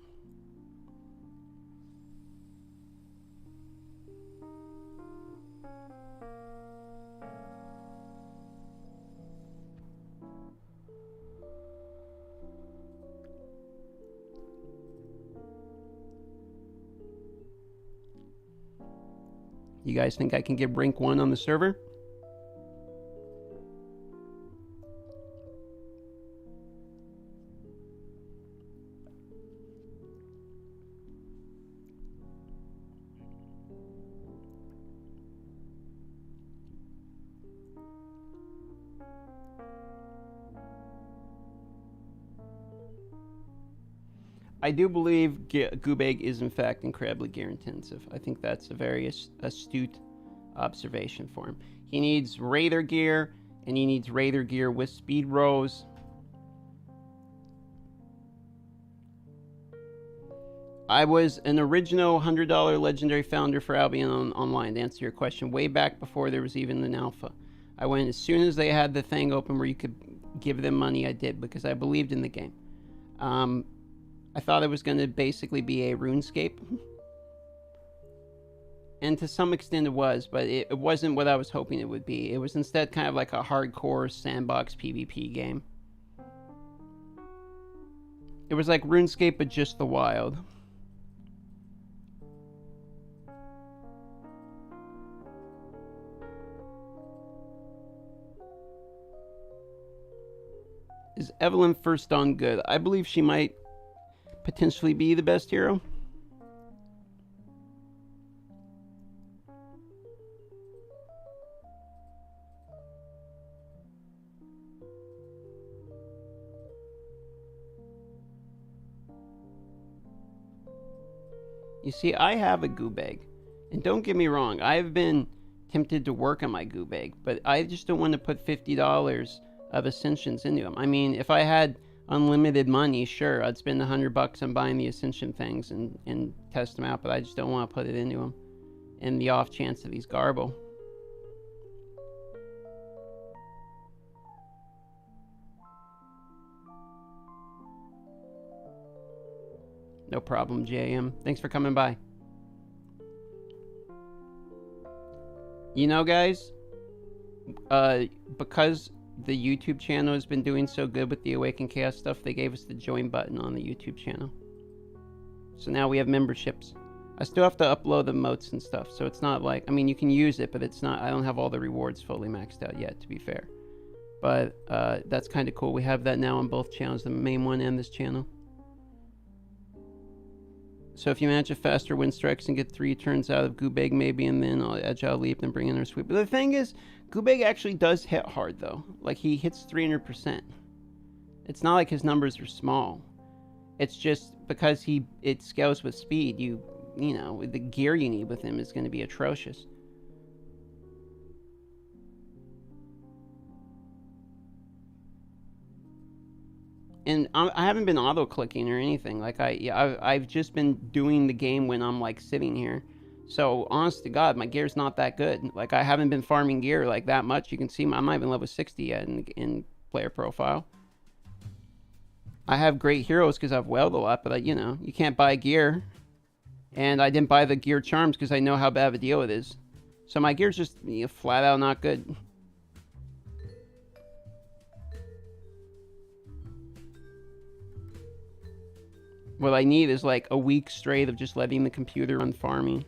You guys think I can get rank 1 on the server? I do believe Goobeg is in fact incredibly gear intensive. I think that's a very astute observation for him. He needs Raider gear, and he needs Raider gear with speed rows. I was an original $100 legendary founder for Albion Online, to answer your question, way back before there was even an alpha. I went as soon as they had the thing open where you could give them money, I did, because I believed in the game. I thought it was going to basically be a RuneScape. And to some extent it was, but it wasn't what I was hoping it would be. It was instead kind of like a hardcore sandbox PvP game. It was like RuneScape, but just the wild. Is Evelyn first on good? I believe she might potentially be the best hero. You see, I have a Goobeg, and don't get me wrong, I've been tempted to work on my Goobeg, but I just don't want to put $50 of Ascensions into them. I mean, if I had unlimited money, sure, I'd spend $100 on buying the Ascension things and test them out, but I just don't want to put it into them in the off chance that he's garble. No problem, JM. Thanks for coming by. You know, guys, because the YouTube channel has been doing so good with the Awaken Chaos stuff, they gave us the join button on the YouTube channel. So now we have memberships. I still have to upload the emotes and stuff, so it's not like, I mean, you can use it, but it's not, I don't have all the rewards fully maxed out yet, to be fair. But that's kind of cool. We have that now on both channels, the main one and this channel. So if you manage a faster wind strikes and get 3 turns out of Goobeg maybe, and then I'll Agile Leap and bring in our sweep. But the thing is, Goobeg actually does hit hard though. Like, he hits 300%. It's not like his numbers are small. It's just because it scales with speed, you know, the gear you need with him is going to be atrocious. And I haven't been auto-clicking or anything. Like, I've just been doing the game when I'm, like, sitting here. So, honest to God, my gear's not that good. Like, I haven't been farming gear, like, that much. You can see I'm not even level 60 yet in player profile. I have great heroes because I've whaled a lot, but, you know, you can't buy gear. And I didn't buy the gear charms because I know how bad of a deal it is. So my gear's just flat out not good. What I need is like a week straight of just letting the computer run farming.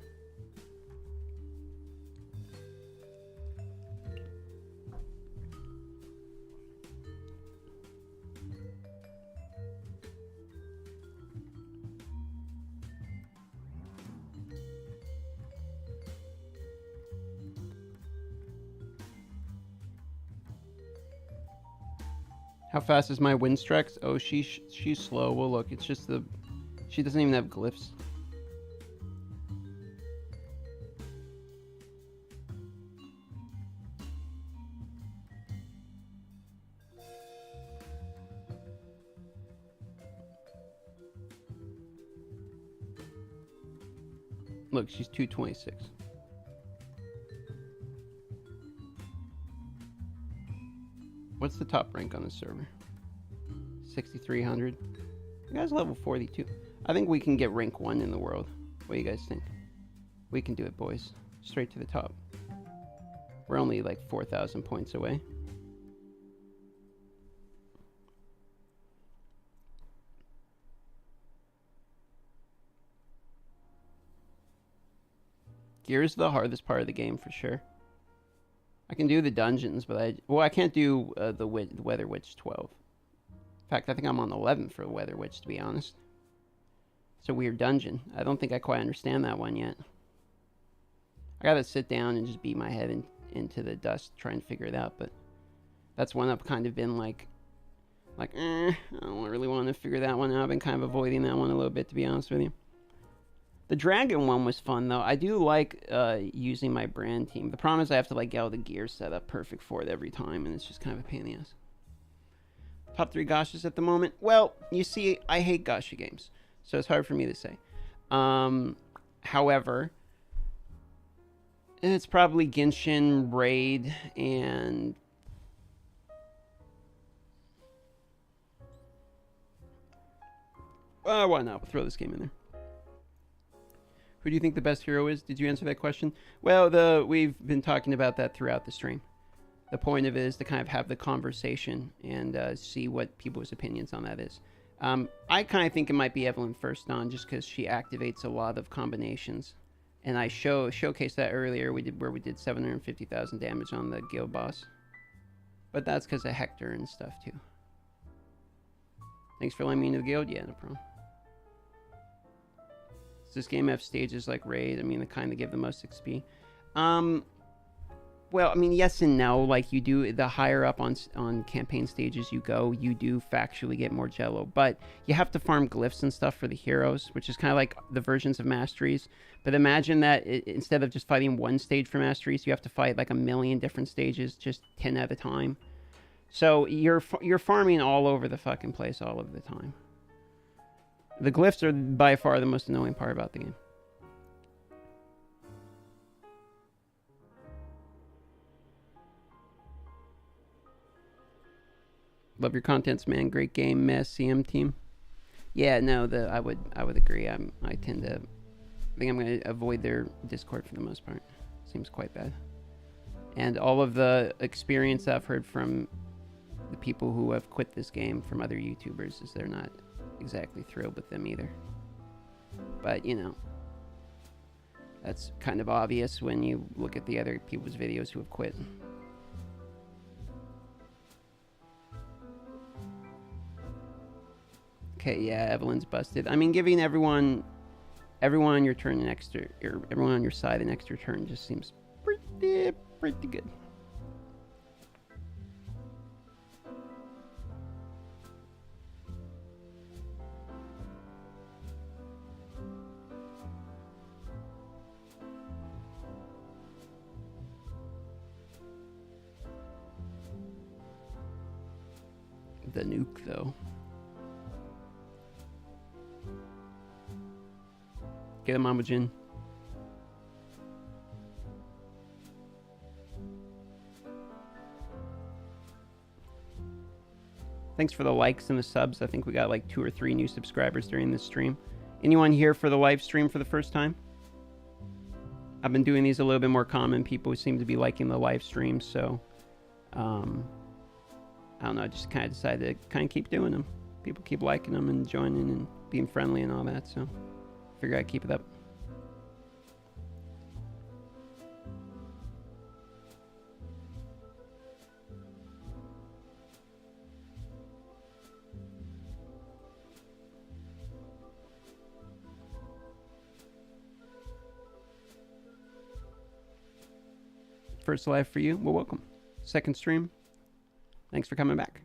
How fast is my Windstrex? Oh, she's slow. Well, look, it's just she doesn't even have glyphs. Look, she's 226. What's the top rank on the server? 6,300. You guys level 42. I think we can get rank 1 in the world. What do you guys think? We can do it, boys. Straight to the top. We're only like 4,000 points away. Gear is the hardest part of the game for sure. I can do the dungeons, but I can't do the Weather Witch 12. In fact, I think I'm on 11 for the Weather Witch, to be honest. It's a weird dungeon. I don't think I quite understand that one yet. I gotta sit down and just beat my head into the dust, try and figure it out, but that's one I've kind of been like, I don't really want to figure that one out. I've been kind of avoiding that one a little bit, to be honest with you. The dragon one was fun, though. I do like using my brand team. The problem is I have to get all the gear set up perfect for it every time, and it's just kind of a pain in the ass. Top 3 gachas at the moment? Well, you see, I hate gacha games, so it's hard for me to say. However, it's probably Genshin, Raid, and... why not? We'll throw this game in there. Who do you think the best hero is? Did you answer that question? Well, we've been talking about that throughout the stream. The point of it is to kind of have the conversation and see what people's opinions on that is. I kind of think it might be Evelyn First On just because she activates a lot of combinations. And I showcased that earlier where we did 750,000 damage on the guild boss. But that's because of Hector and stuff too. Thanks for letting me into the guild. Yeah, no problem. Does this game have stages like Raid? I mean, they kind of give the most XP. Well, I mean, yes and no. Like, you do, the higher up on campaign stages you go, you do factually get more jello. But you have to farm glyphs and stuff for the heroes, which is kind of like the versions of masteries. But imagine that instead of just fighting one stage for masteries, you have to fight like a million different stages, just 10 at a time. So you're farming all over the fucking place all of the time. The glyphs are by far the most annoying part about the game. Love your contents, man. Great game, mess, CM team. Yeah, no, I would agree. I think I'm going to avoid their Discord for the most part. Seems quite bad. And all of the experience I've heard from the people who have quit this game from other YouTubers is they're not exactly thrilled with them either. But, you know, that's kind of obvious when you look at the other people's videos who have quit. Okay, yeah, Evelyn's busted. I mean, giving everyone on your turn an extra, or everyone on your side an extra turn just seems pretty good. The nuke, though. Get him, Mama Jin. Thanks for the likes and the subs. I think we got like 2 or 3 new subscribers during this stream. Anyone here for the live stream for the first time? I've been doing these a little bit more common. People seem to be liking the live streams, so I don't know, I just kind of decided to kind of keep doing them. People keep liking them and joining and being friendly and all that, so I figure I'd keep it up. First live for you, well, welcome. Second stream, thanks for coming back.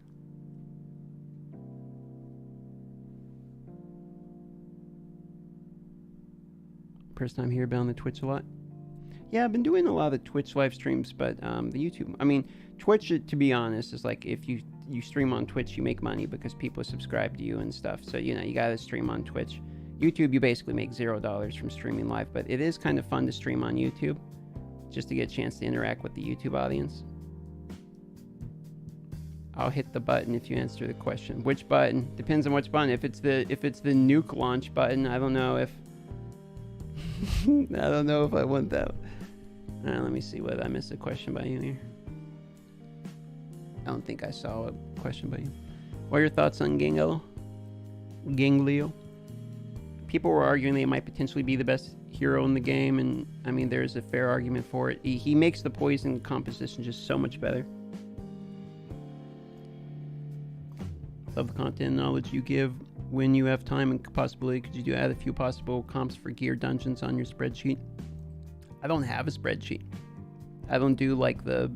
First time here, been on the Twitch a lot. Yeah, I've been doing a lot of the Twitch live streams, but the YouTube, I mean, Twitch, to be honest, is like if you stream on Twitch, you make money because people subscribe to you and stuff. So, you know, you gotta stream on Twitch. YouTube, you basically make $0 from streaming live, but it is kind of fun to stream on YouTube, just to get a chance to interact with the YouTube audience. I'll hit the button if you answer the question. Which button? Depends on which button. If it's the nuke launch button, I don't know if I don't know if I want that. Let me see whether I missed a question by you here. I don't think I saw a question by you. What are your thoughts on Ganglio? People were arguing that he might potentially be the best hero in the game, and I mean, there's a fair argument for it. He makes the poison composition just so much better. Love the content knowledge you give. When you have time and possibility, could you add a few possible comps for gear dungeons on your spreadsheet? I don't have a spreadsheet. I don't do like the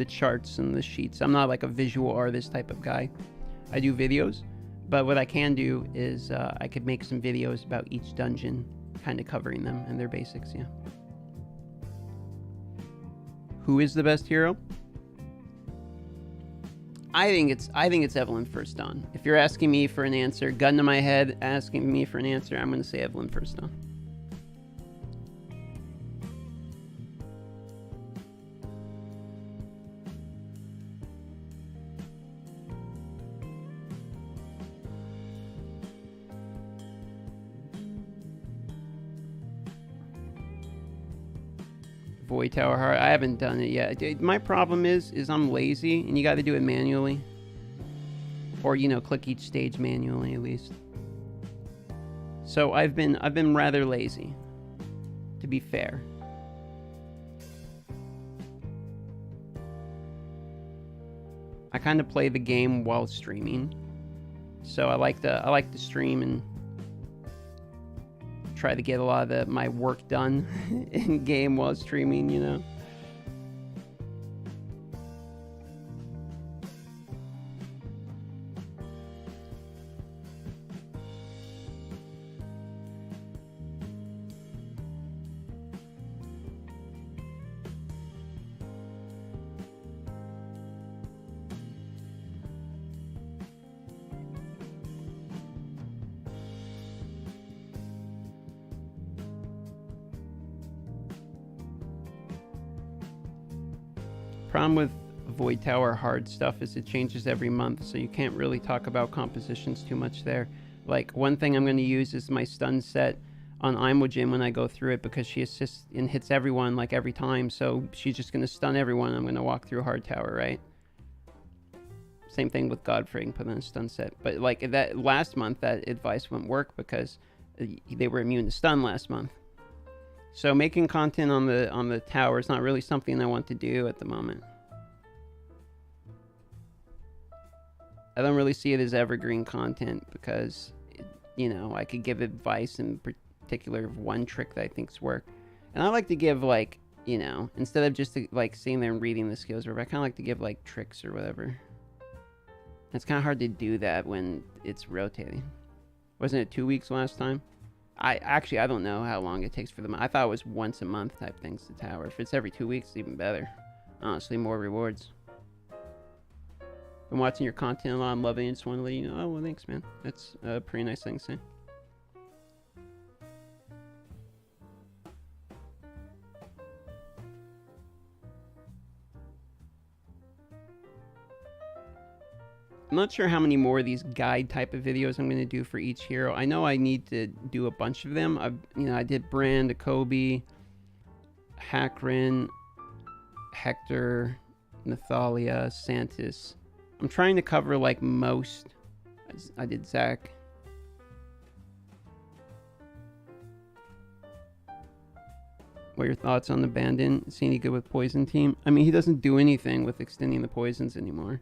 charts and the sheets. I'm not like a visual artist type of guy. I do videos, but what I can do is I could make some videos about each dungeon, kind of covering them and their basics. Yeah. Who is the best hero? I think it's Evelyn First Dawn. If you're asking me for an answer, gun to my head, asking me for an answer, I'm going to say Evelyn First Dawn. Void Tower Heart. I haven't done it yet. Dude, my problem is I'm lazy, and you got to do it manually, or click each stage manually at least. So I've been rather lazy, to be fair. I kind of play the game while streaming, so I like to stream and try to get a lot of my work done in game while streaming, Problem with Void Tower hard stuff is it changes every month, so you can't really talk about compositions too much there. Like, one thing I'm going to use is my stun set on Imogen when I go through it, because she assists and hits everyone like every time, so she's just going to stun everyone. I'm going to walk through hard tower, right? Same thing with Godfrey, and put on a stun set. But like that last month, that advice wouldn't work because they were immune to stun last month. So making content on the tower is not really something I want to do at the moment. I don't really see it as evergreen content because, I could give advice in particular of one trick that I think's work. And I like to give instead of just like sitting there and reading the skills, I kind of like to give like tricks or whatever. It's kind of hard to do that when it's rotating. Wasn't it 2 weeks last time? I don't know how long it takes for them. I thought it was once a month type things to tower. If it's every 2 weeks, it's even better. Honestly, more rewards. Been watching your content a lot. I'm loving it. Just want to let you know. Oh, well, thanks, man. That's a pretty nice thing to say. I'm not sure how many more of these guide type of videos I'm going to do for each hero. I know I need to do a bunch of them. I did Brand, Akobe, Hakrin, Hector, Nathalia, Santis. I'm trying to cover like most. I did Zach. What are your thoughts on the Bandit? Is he any good with Poison Team? I mean, he doesn't do anything with extending the poisons anymore.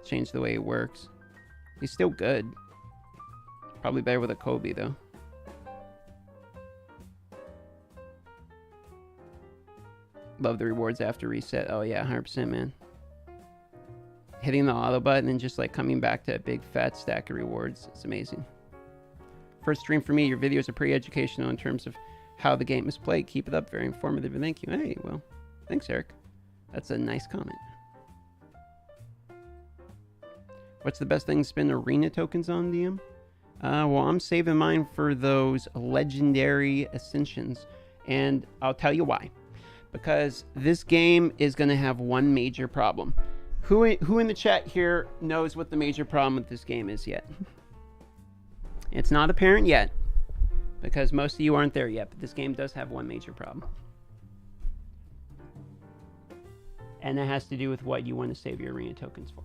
Changed the way it works. He's still good. Probably better with a Kobe though. Love the rewards after reset. Oh yeah, 100%, man. Hitting the auto button and just like coming back to a big fat stack of rewards. It's amazing. First stream for me. Your videos are pretty educational in terms of how the game is played. Keep it up. Very informative. And thank you. Hey, well, thanks, Eric. That's a nice comment. What's the best thing to spend arena tokens on, DM? Well, I'm saving mine for those legendary ascensions. And I'll tell you why. Because this game is going to have one major problem. Who in the chat here knows what the major problem with this game is yet? It's not apparent yet, because most of you aren't there yet, but this game does have one major problem. And it has to do with what you want to save your arena tokens for.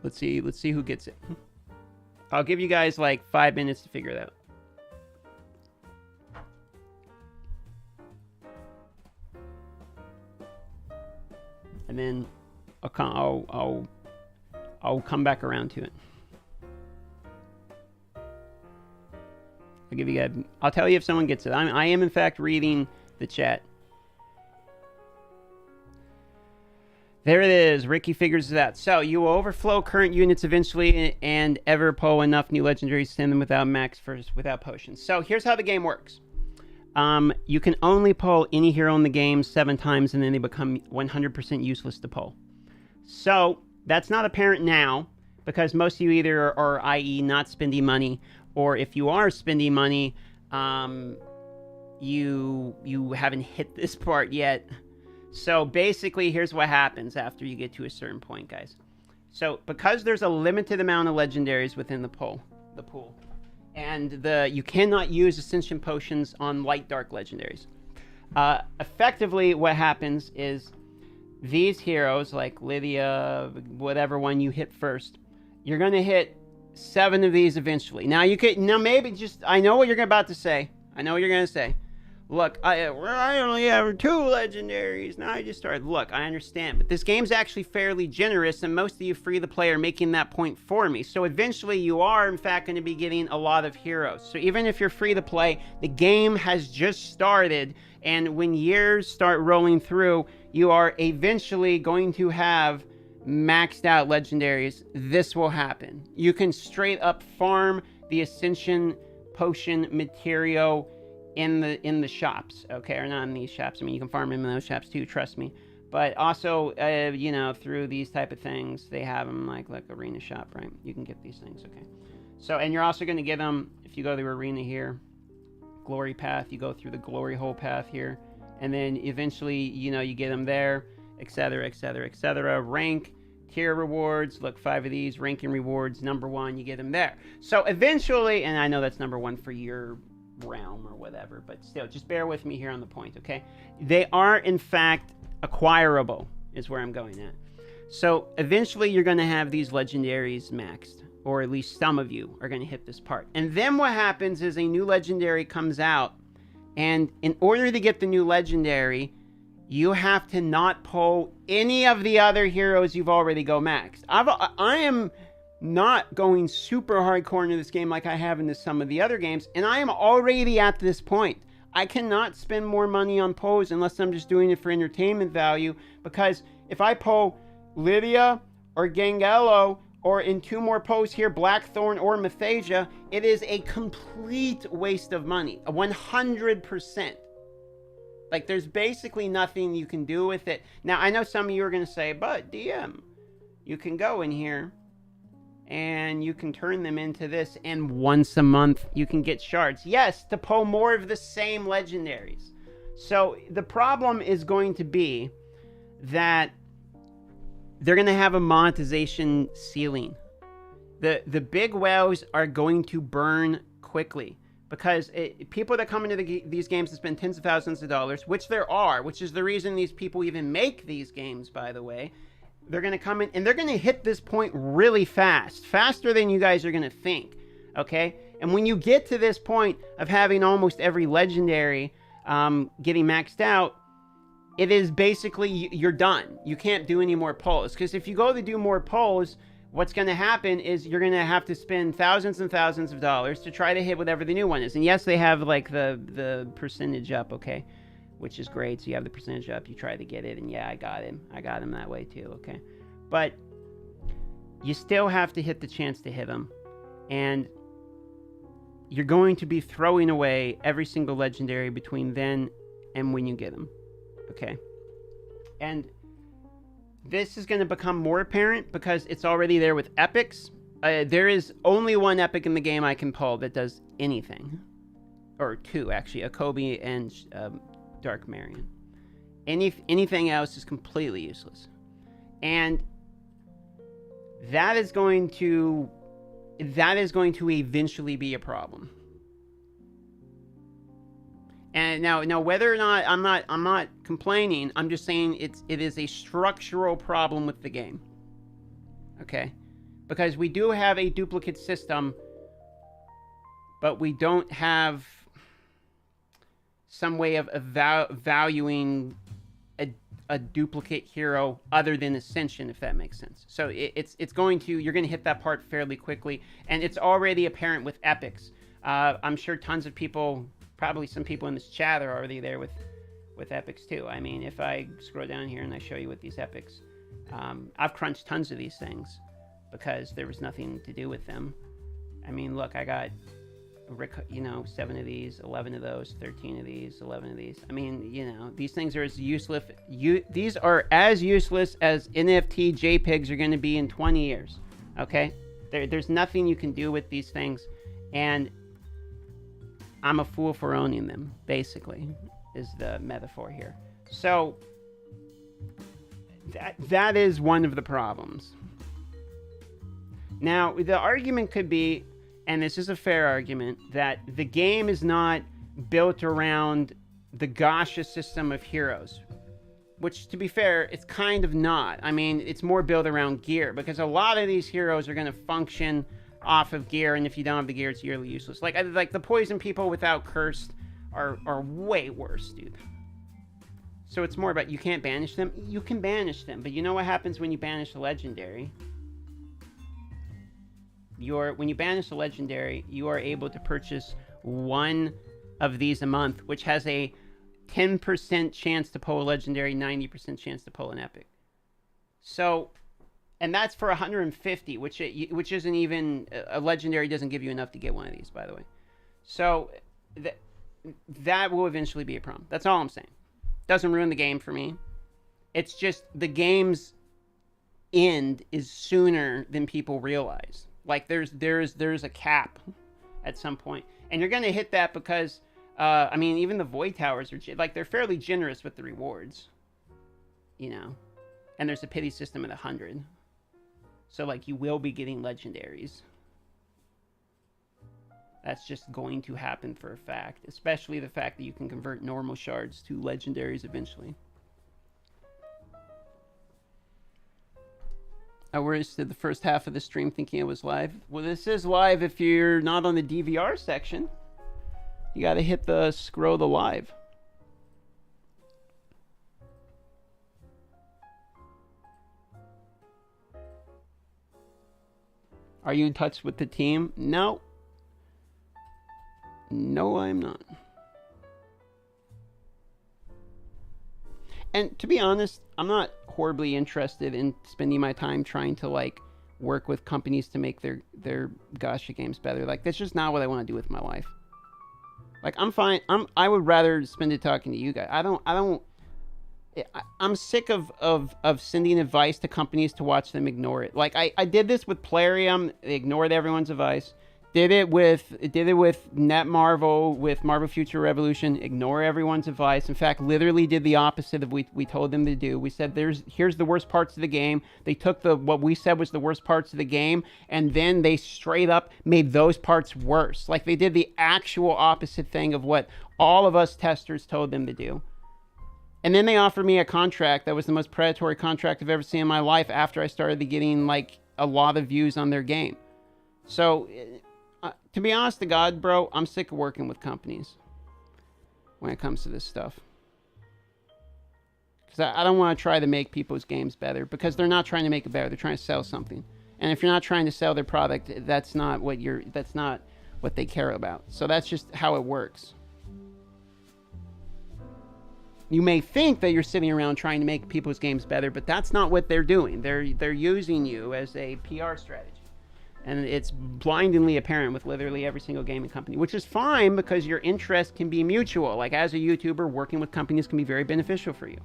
Let's see who gets it. I'll give you guys like 5 minutes to figure it out. And then I'll come back around to it. I'll tell you if someone gets it. I am in fact reading the chat. There it is. Ricky figures it out. So you will overflow current units eventually and ever pull enough new legendaries to send them without max first without potions. So here's how the game works. You can only pull any hero in the game 7 times and then they become 100% useless to pull. So that's not apparent now because most of you either are i.e. not spending money, or if you are spending money, you haven't hit this part yet. So basically, here's what happens after you get to a certain point, guys. So because there's a limited amount of legendaries within the pool, and you cannot use Ascension Potions on light dark legendaries. Effectively, what happens is these heroes, like Lydia, whatever one you hit first, you're going to hit 7 of these eventually. Now, maybe just, I know what you're about to say. I know what you're going to say. Look, I only have 2 legendaries. Now I just started. Look, I understand. But this game's actually fairly generous, and most of you free-to-play are making that point for me. So eventually you are, in fact, going to be getting a lot of heroes. So even if you're free-to-play, the game has just started, and when years start rolling through, you are eventually going to have maxed out legendaries. This will happen. You can straight up farm the Ascension Potion material in the shops, okay, or not in these shops. I mean, you can farm them in those shops too, trust me. But also, you know, through these type of things, they have them like arena shop, right? You can get these things, okay. So, and you're also going to get them if you go to the arena here, glory path. You go through the glory hole path here, and then eventually, you know, you get them there, etc., etc., etc. Rank, tier rewards. Look, 5 of these ranking rewards. Number 1, you get them there. So eventually, and I know that's number 1 for your realm or whatever, but still, just bear with me here on the point, okay? They are in fact acquirable is where I'm going at. So eventually you're going to have these legendaries maxed, or at least some of you are going to hit this part. And then what happens is a new legendary comes out, and in order to get the new legendary, you have to not pull any of the other heroes you've already go maxed. I am not going super hardcore into this game like I have into some of the other games, and I am already at this point. I cannot spend more money on pulls unless I'm just doing it for entertainment value, because if I pull Lydia or Gangello, or in 2 more pulls here, Blackthorn or Mathasia, it is a complete waste of money, 100%. Like, there's basically nothing you can do with it. Now, I know some of you are going to say, but DM, you can go in here and you can turn them into this, and once a month you can get shards. Yes, to pull more of the same legendaries. So the problem is going to be that they're going to have a monetization ceiling. The big whales are going to burn quickly, because people that come into these games and spend tens of thousands of dollars, which there are, which is the reason these people even make these games, by the way. They're going to come in and they're going to hit this point really fast, faster than you guys are going to think, okay? And when you get to this point of having almost every legendary getting maxed out, it is basically, you're done. You can't do any more pulls, because if you go to do more pulls, what's going to happen is you're going to have to spend thousands and thousands of dollars to try to hit whatever the new one is. And yes, they have like the percentage up, okay? Which is great. So you have the percentage up, you try to get it, and yeah, I got him that way too, okay? But you still have to hit the chance to hit them, and you're going to be throwing away every single legendary between then and when you get them, okay? And this is going to become more apparent because it's already there with epics. There is only 1 epic in the game I can pull that does anything, or 2 actually, Akobe and Dark Marion. Anything else is completely useless. And that is going to eventually be a problem. And now whether or not I'm not complaining, I'm just saying it is a structural problem with the game. Okay? Because we do have a duplicate system, but we don't have some way of valuing a duplicate hero other than Ascension, if that makes sense. So you're going to hit that part fairly quickly, and it's already apparent with epics. I'm sure tons of people, probably some people in this chat, are already there with epics too. I mean, if I scroll down here and I show you what these epics, I've crunched tons of these things because there was nothing to do with them. I mean, look, I got 7 of these, 11 of those, 13 of these, 11 of these. I mean, these things are as useless. These are as useless as NFT JPEGs are going to be in 20 years. Okay? There's nothing you can do with these things, and I'm a fool for owning them, basically, is the metaphor here. So, that is one of the problems. Now, the argument could be, and this is a fair argument, that the game is not built around the gacha system of heroes. Which, to be fair, it's kind of not. I mean, it's more built around gear, because a lot of these heroes are going to function off of gear, and if you don't have the gear, it's yearly useless. Like the poison people without cursed are way worse, dude. So it's more about, you can't banish them? You can banish them, but you know what happens when you banish a legendary? When you banish a legendary, you are able to purchase one of these a month, which has a 10% chance to pull a legendary, 90% chance to pull an epic. So, and that's for 150, which isn't even, a legendary doesn't give you enough to get one of these, by the way. So, that will eventually be a problem. That's all I'm saying. Doesn't ruin the game for me. It's just the game's end is sooner than people realize. Like there's a cap at some point, and you're gonna hit that because I mean, even the Void Towers are they're fairly generous with the rewards, and there's a pity system at 100, so like you will be getting legendaries. That's just going to happen for a fact, especially the fact that you can convert normal shards to legendaries eventually. I wasted the first half of the stream thinking it was live. Well, this is live if you're not on the DVR section. You gotta hit the scroll the live. Are you in touch with the team? No. No, I'm not. And to be honest, I'm not horribly interested in spending my time trying to work with companies to make their gacha games better. That's just not what I want to do with my life. I'm fine. I would rather spend it talking to you guys. I'm sick of sending advice to companies to watch them ignore it. I did this with Plarium. They ignored everyone's advice. Did it with Netmarvel, with Marvel Future Revolution, ignore everyone's advice. In fact, literally did the opposite of what we told them to do. We said, here's the worst parts of the game. They took what we said was the worst parts of the game, and then they straight up made those parts worse. They did the actual opposite thing of what all of us testers told them to do. And then they offered me a contract that was the most predatory contract I've ever seen in my life after I started getting a lot of views on their game. So, to be honest to God, bro, I'm sick of working with companies when it comes to this stuff. Because I don't want to try to make people's games better, because they're not trying to make it better. They're trying to sell something. And if you're not trying to sell their product, that's not what they care about. So that's just how it works. You may think that you're sitting around trying to make people's games better, but that's not what they're doing. They're using you as a PR strategy. And it's blindingly apparent with literally every single gaming company, which is fine because your interest can be mutual. As a YouTuber, working with companies can be very beneficial for you.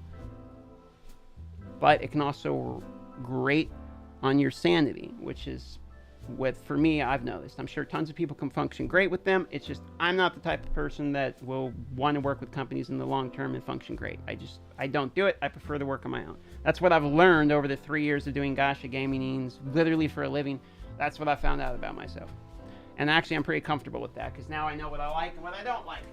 But it can also grate on your sanity, which is for me, I've noticed. I'm sure tons of people can function great with them. It's just I'm not the type of person that will want to work with companies in the long term and function great. I don't do it. I prefer to work on my own. That's what I've learned over the 3 years of doing gacha gaming literally for a living. That's what I found out about myself. And actually, I'm pretty comfortable with that because now I know what I like and what I don't like.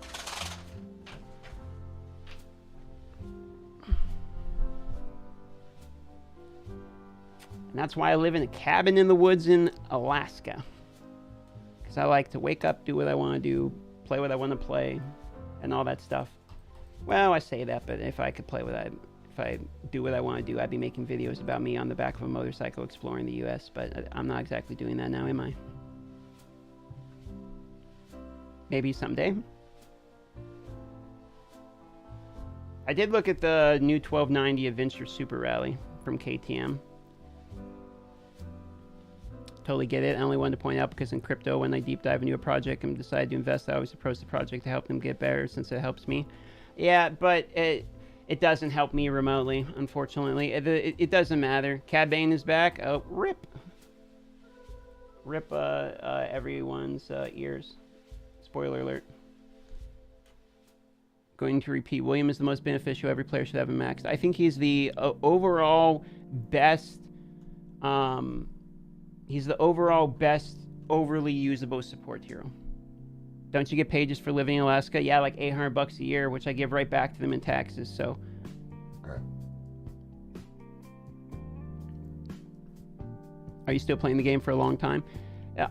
And that's why I live in a cabin in the woods in Alaska. Because I like to wake up, do what I want to do, play what I want to play, and all that stuff. Well, I say that, but if I could play if I do what I want to do, I'd be making videos about me on the back of a motorcycle exploring the U.S., but I'm not exactly doing that now, am I? Maybe someday. I did look at the new 1290 Adventure Super Rally from KTM. Totally get it. I only wanted to point out because in crypto, when I deep dive into a project and decide to invest, I always approach the project to help them get better since it helps me. Yeah, but it doesn't help me remotely, unfortunately. It doesn't matter. Cad Bane is back. Oh, rip. Rip everyone's ears. Spoiler alert. Going to repeat, William is the most beneficial. Every player should have him maxed. I think he's the overall best... he's the overall best overly usable support hero. Don't you get paid just for living in Alaska? Yeah, like $800 a year, which I give right back to them in taxes, so... Are you still playing the game for a long time?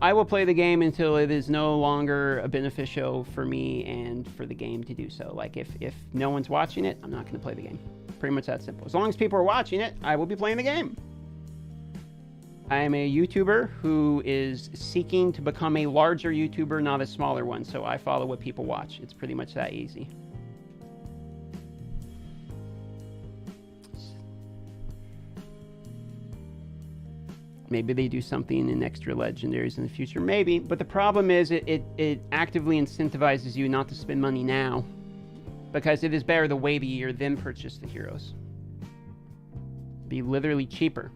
I will play the game until it is no longer beneficial for me and for the game to do so. Like, if no one's watching it, I'm not going to play the game. Pretty much that simple. As long as people are watching it, I will be playing the game. I am a YouTuber who is seeking to become a larger YouTuber, not a smaller one, so I follow what people watch. It's pretty much that easy. Maybe they do something in extra legendaries in the future. Maybe, but the problem is it actively incentivizes you not to spend money now, because it is better to wait a year then purchase the heroes. Be literally cheaper.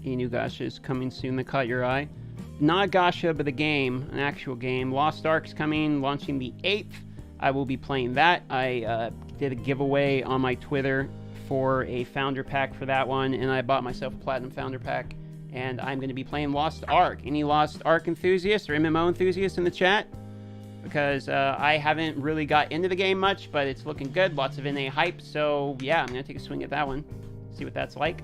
A new gacha is coming soon that caught your eye. Not a gacha, but a game, an actual game. Lost Ark's coming, launching the 8th. I will be playing that. I did a giveaway on my Twitter for a founder pack for that one, and I bought myself a platinum founder pack, and I'm going to be playing Lost Ark. Any Lost Ark enthusiasts or MMO enthusiasts in the chat? Because I haven't really got into the game much, but it's looking good. Lots of NA hype, so yeah, I'm going to take a swing at that one. See what that's like.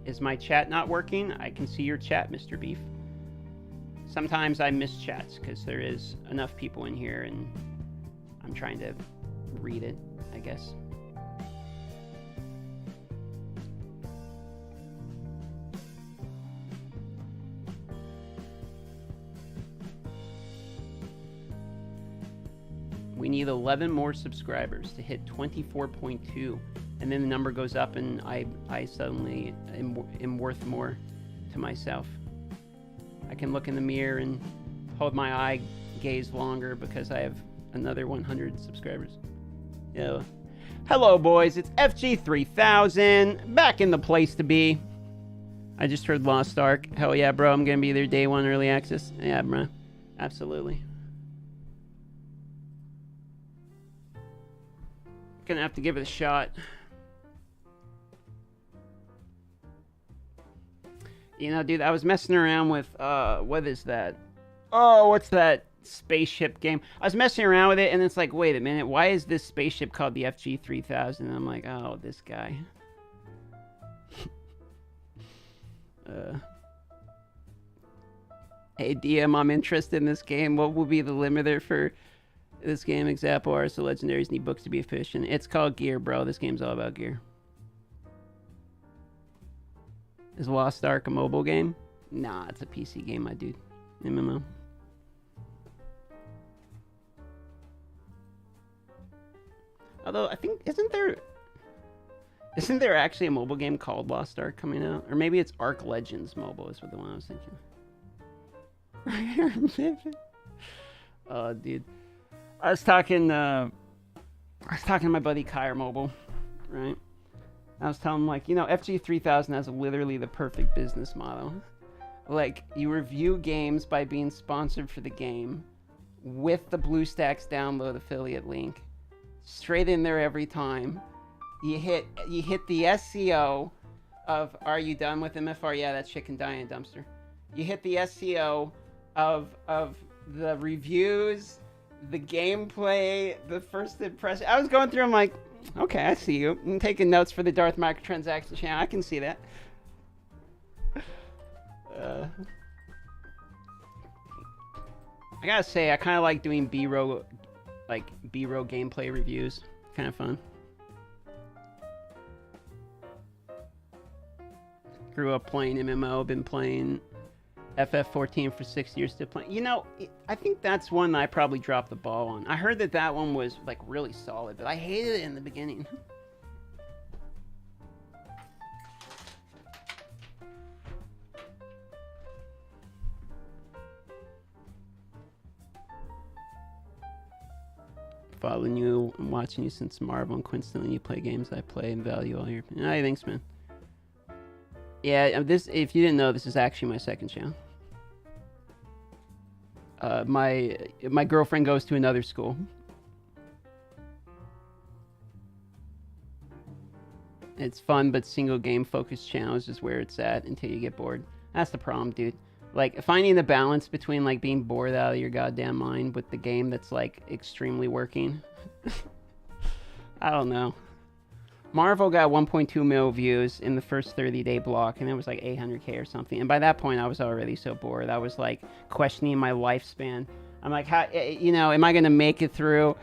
Is my chat not working? I can see your chat, Mr. Beef. Sometimes I miss chats because there is enough people in here and I'm trying to read it, I guess. We need 11 more subscribers to hit 24.2. And then the number goes up and I suddenly am worth more to myself. I can look in the mirror and hold my eye gaze longer because I have another 100 subscribers. Yeah. Hello, boys. It's FG3000. Back in the place to be. I just heard Lost Ark. Hell yeah, bro. I'm going to be there day one early access. Yeah, bro. Absolutely. Gonna have to give it a shot. You know, dude, I was messing around with, what is that? Oh, what's that spaceship game? I was messing around with it, and it's like, wait a minute, why is this spaceship called the FG3000? And I'm like, oh, this guy. Hey, DM, I'm interested in this game. What will be the limiter for This game, example, artists the legendaries need books to be efficient. It's called Gear, bro. This game's all about gear. Is Lost Ark a mobile game? Nah, it's a PC game, my dude. MMO. Although I think isn't there actually a mobile game called Lost Ark coming out? Or maybe it's Ark Legends Mobile is what the one I was thinking. Oh, dude. I was talking to my buddy Kyre Mobile, right? I was telling him, like, you know, FG3000 has literally the perfect business model. Like, you review games by being sponsored for the game with the BlueStacks download affiliate link. Straight in there every time. You hit the SEO of, are you done with MFR? Yeah, that shit can die in a dumpster. You hit the SEO of the reviews, the gameplay, the first impression. I was going through, I'm like, okay, I see you. I'm taking notes for the Darth Microtransaction channel. I can see that. I gotta say, I kind of like doing B-roll gameplay reviews. Kind of fun. Grew up playing MMO, been playing FF14 for 6 years, still playing. You know, I think that's one that I probably dropped the ball on. I heard that one was like really solid, but I hated it in the beginning. Following you and watching you since Marvel, and coincidentally you play games I play and value all your opinions. Hey, thanks, man. Yeah, this, if you didn't know, this is actually my second channel. My girlfriend goes to another school. It's fun, but single game focused channels is where it's at until you get bored. That's the problem, dude. Like, finding the balance between, like, being bored out of your goddamn mind with the game that's, like, extremely working. I don't know. Marvel got 1.2 mil views in the first 30-day block, and it was, like, 800K or something. And by that point, I was already so bored. I was, like, questioning my lifespan. I'm like, how, you know, am I going to make it through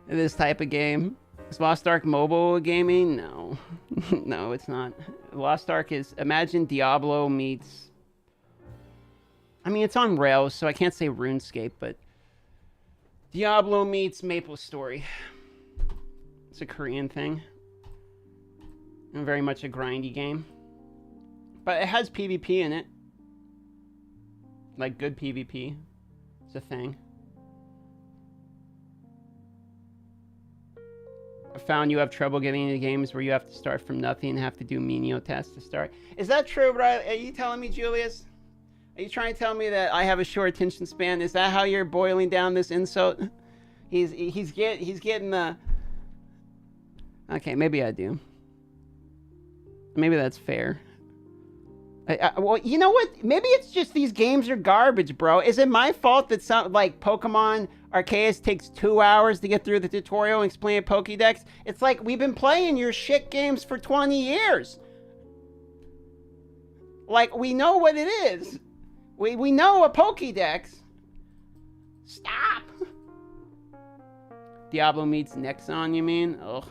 this type of game? Is Lost Ark mobile gaming? No. No, it's not. Lost Ark is, imagine Diablo meets... I mean, it's on Rails, so I can't say RuneScape, but Diablo meets Maple Story. It's a Korean thing. And very much a grindy game. But it has PvP in it. Like, good PvP. It's a thing. I found you have trouble getting into games where you have to start from nothing and have to do menial tasks to start. Is that true, bro? Are you telling me, Julius? Are you trying to tell me that I have a short attention span? Is that how you're boiling down this insult? He's getting the... Okay, maybe I do. Maybe that's fair. Well, you know what? Maybe it's just these games are garbage, bro. Is it my fault that some, like, Pokemon Arceus takes 2 hours to get through the tutorial and explain a Pokédex? It's like, we've been playing your shit games for 20 years. Like, we know what it is. We know a Pokédex. Stop. Diablo meets Nexon, you mean? Ugh.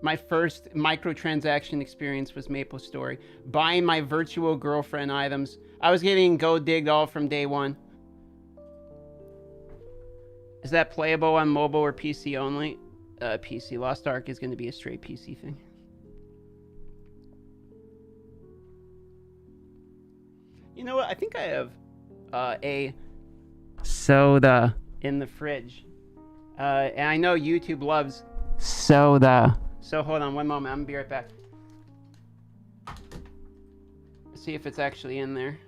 My first microtransaction experience was MapleStory. Buying my virtual girlfriend items. I was getting go digged all from day one. Is that playable on mobile or PC only? PC. Lost Ark is going to be a straight PC thing. You know what? I think I have a soda in the fridge. And I know YouTube loves soda. So hold on one moment. I'm going to be right back. See if it's actually in there.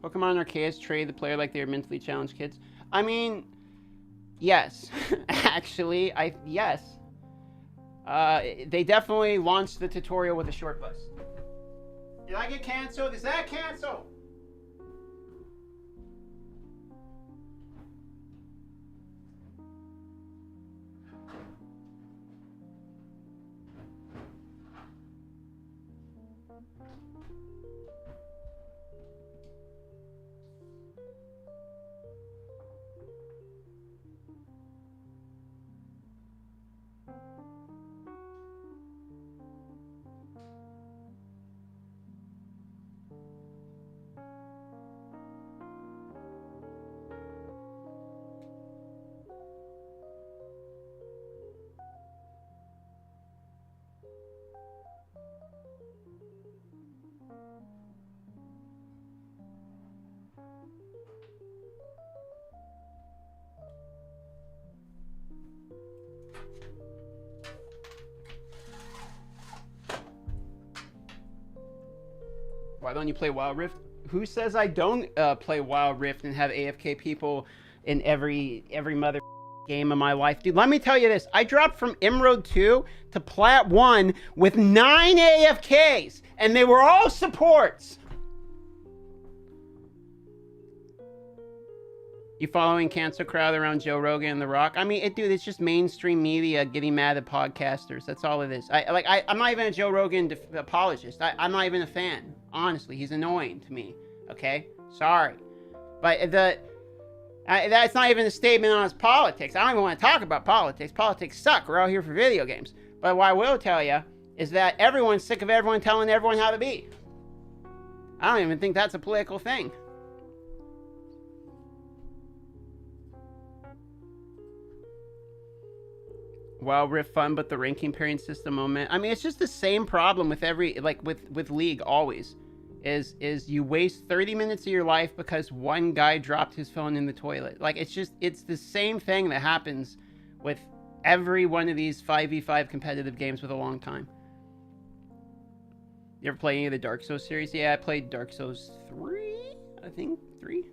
Pokemon Arceus trade the player like they're mentally challenged kids. I mean, yes. Actually, yes. They definitely launched the tutorial with a short bus. Did I get canceled? Is that canceled? Why don't you play Wild Rift? Who says I don't play Wild Rift and have AFK people in every mother game of my life? Dude, let me tell you this. I dropped from Emerald 2 to Plat 1 with 9 AFKs, and they were all supports. You following cancel crowd around Joe Rogan and The Rock? I mean, dude, it's just mainstream media getting mad at podcasters. That's all it is. I'm not even a Joe Rogan apologist. I'm not even a fan. Honestly, he's annoying to me. Okay? Sorry. But that's not even a statement on his politics. I don't even want to talk about politics. Politics suck. We're out here for video games. But what I will tell you is that everyone's sick of everyone telling everyone how to be. I don't even think that's a political thing. Wild Rift fun, but the ranking pairing system moment. I mean, it's just the same problem with every, like with League always. Is you waste 30 minutes of your life because one guy dropped his phone in the toilet. Like, it's the same thing that happens with every one of these 5v5 competitive games with a long time. You ever play any of the Dark Souls series? Yeah, I played Dark Souls 3, I think, 3.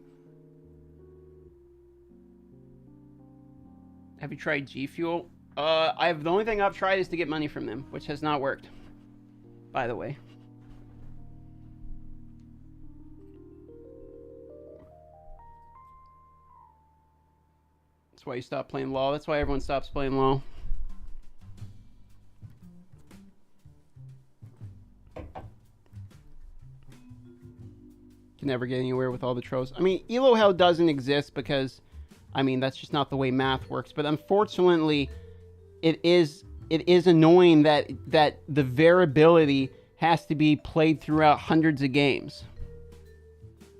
Have you tried G Fuel? The only thing I've tried is to get money from them, which has not worked, by the way. That's why you stop playing LoL. That's why everyone stops playing LoL. Can never get anywhere with all the trolls. I mean, Elo Hell doesn't exist because, I mean, that's just not the way math works. But unfortunately, it is annoying that the variability has to be played throughout hundreds of games.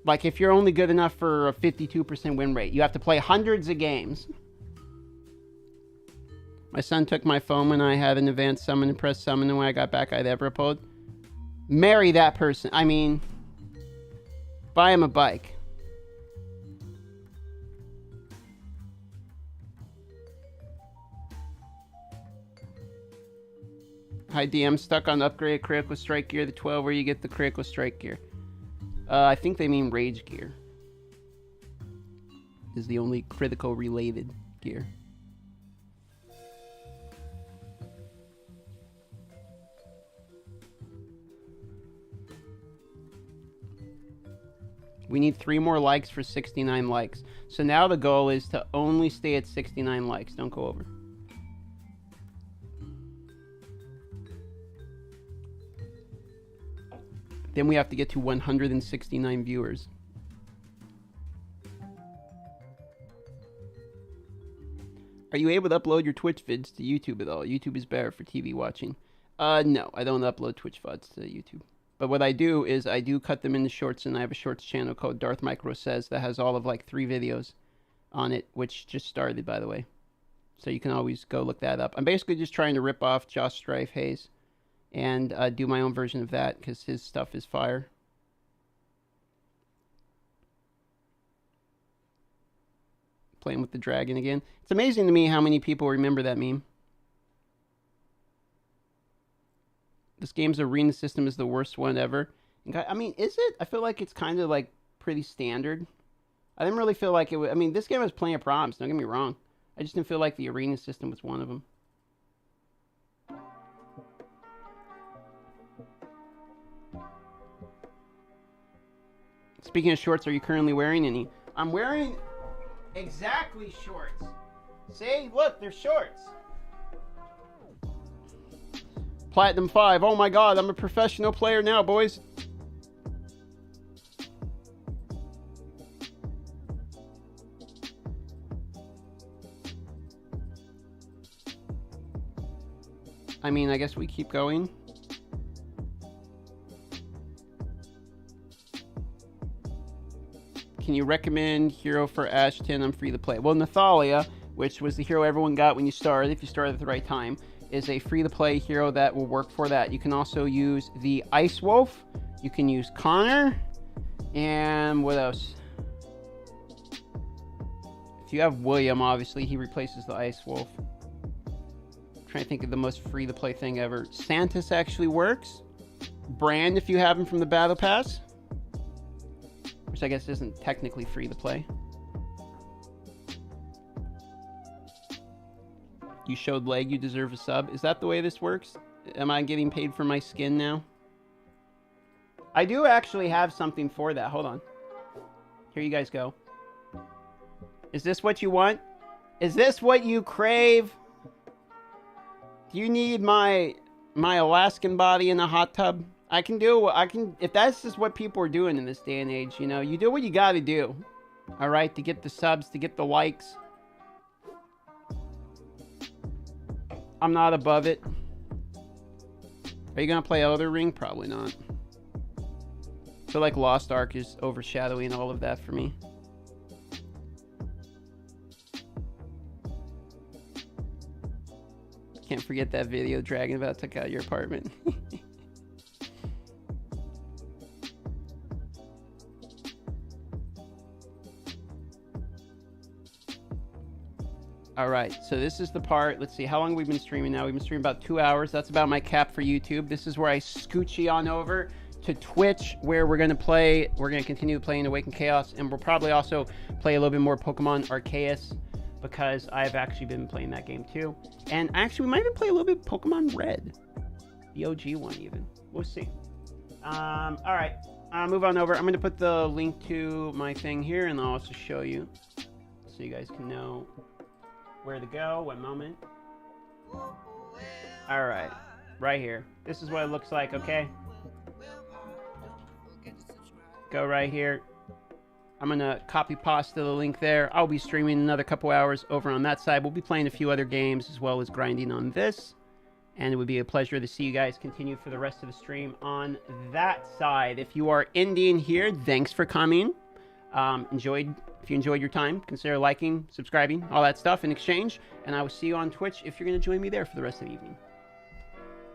Like, if you're only good enough for a 52% win rate, you have to play hundreds of games. My son took my phone when I had an advanced summon and pressed summon, and when I got back, I'd ever upload. Marry that person. I mean, buy him a bike. Hi DM, stuck on upgrade critical strike gear, the 12 where you get the critical strike gear. I think they mean rage gear. Is the only critical related gear. We need 3 more likes for 69 likes. So now the goal is to only stay at 69 likes. Don't go over. Then we have to get to 169 viewers. Are you able to upload your Twitch vids to YouTube at all? YouTube is better for TV watching. No, I don't upload Twitch VODs to YouTube. But what I do is I do cut them into shorts, and I have a shorts channel called Darth Micro Says that has all of like 3 videos on it, which just started, by the way. So you can always go look that up. I'm basically just trying to rip off Josh Strife Hayes and do my own version of that because his stuff is fire. Playing with the dragon again. It's amazing to me how many people remember that meme. This game's arena system is the worst one ever. I mean, is it? I feel like it's kind of like pretty standard. I didn't really feel like it was. I mean, this game has plenty of problems, don't get me wrong. I just didn't feel like the arena system was one of them. Speaking of shorts, are you currently wearing any? I'm wearing exactly shorts. See? Look, they're shorts. Platinum 5. Oh my god, I'm a professional player now, boys. I mean, I guess we keep going. Can you recommend hero for Ashton? I'm free to play. Well, Nathalia, which was the hero everyone got when you started, if you started at the right time, is a free-to-play hero that will work for that. You can also use the Ice Wolf. You can use Connor. And what else? If you have William, obviously, he replaces the Ice Wolf. I'm trying to think of the most free-to-play thing ever. Santis actually works. Brand, if you have him from the Battle Pass. which I guess isn't technically free to play. You showed leg, you deserve a sub. Is that the way this works? Am I getting paid for my skin now? I do actually have something for that. Hold on. Here you guys go. Is this what you want? Is this what you crave? Do you need my Alaskan body in a hot tub? I can do, if that's just what people are doing in this day and age, you know, you do what you gotta do. All right, to get the subs, to get the likes. I'm not above it. Are you gonna play Elder Ring? Probably not. I feel like Lost Ark is overshadowing all of that for me. Can't forget that video Dragon about took out your apartment. All right, so this is the part. Let's see, how long we've been streaming now? We've been streaming about 2 hours. That's about my cap for YouTube. This is where I scooch you on over to Twitch, where we're going to play. We're going to continue playing Awaken Chaos, and we'll probably also play a little bit more Pokemon Arceus, because I've actually been playing that game too. And actually, we might even play a little bit Pokemon Red. The OG one, even. We'll see. All right, move on over. I'm going to put the link to my thing here, and I'll also show you so you guys can know where to go, what moment. All right, right here. This is what it looks like, okay? Go right here. I'm gonna copy pasta the link there. I'll be streaming another couple hours over on that side. We'll be playing a few other games as well as grinding on this. And it would be a pleasure to see you guys continue for the rest of the stream on that side. If you are Indian here, thanks for coming. If you enjoyed your time, consider liking, subscribing, all that stuff in exchange. And I will see you on Twitch if you're going to join me there for the rest of the evening.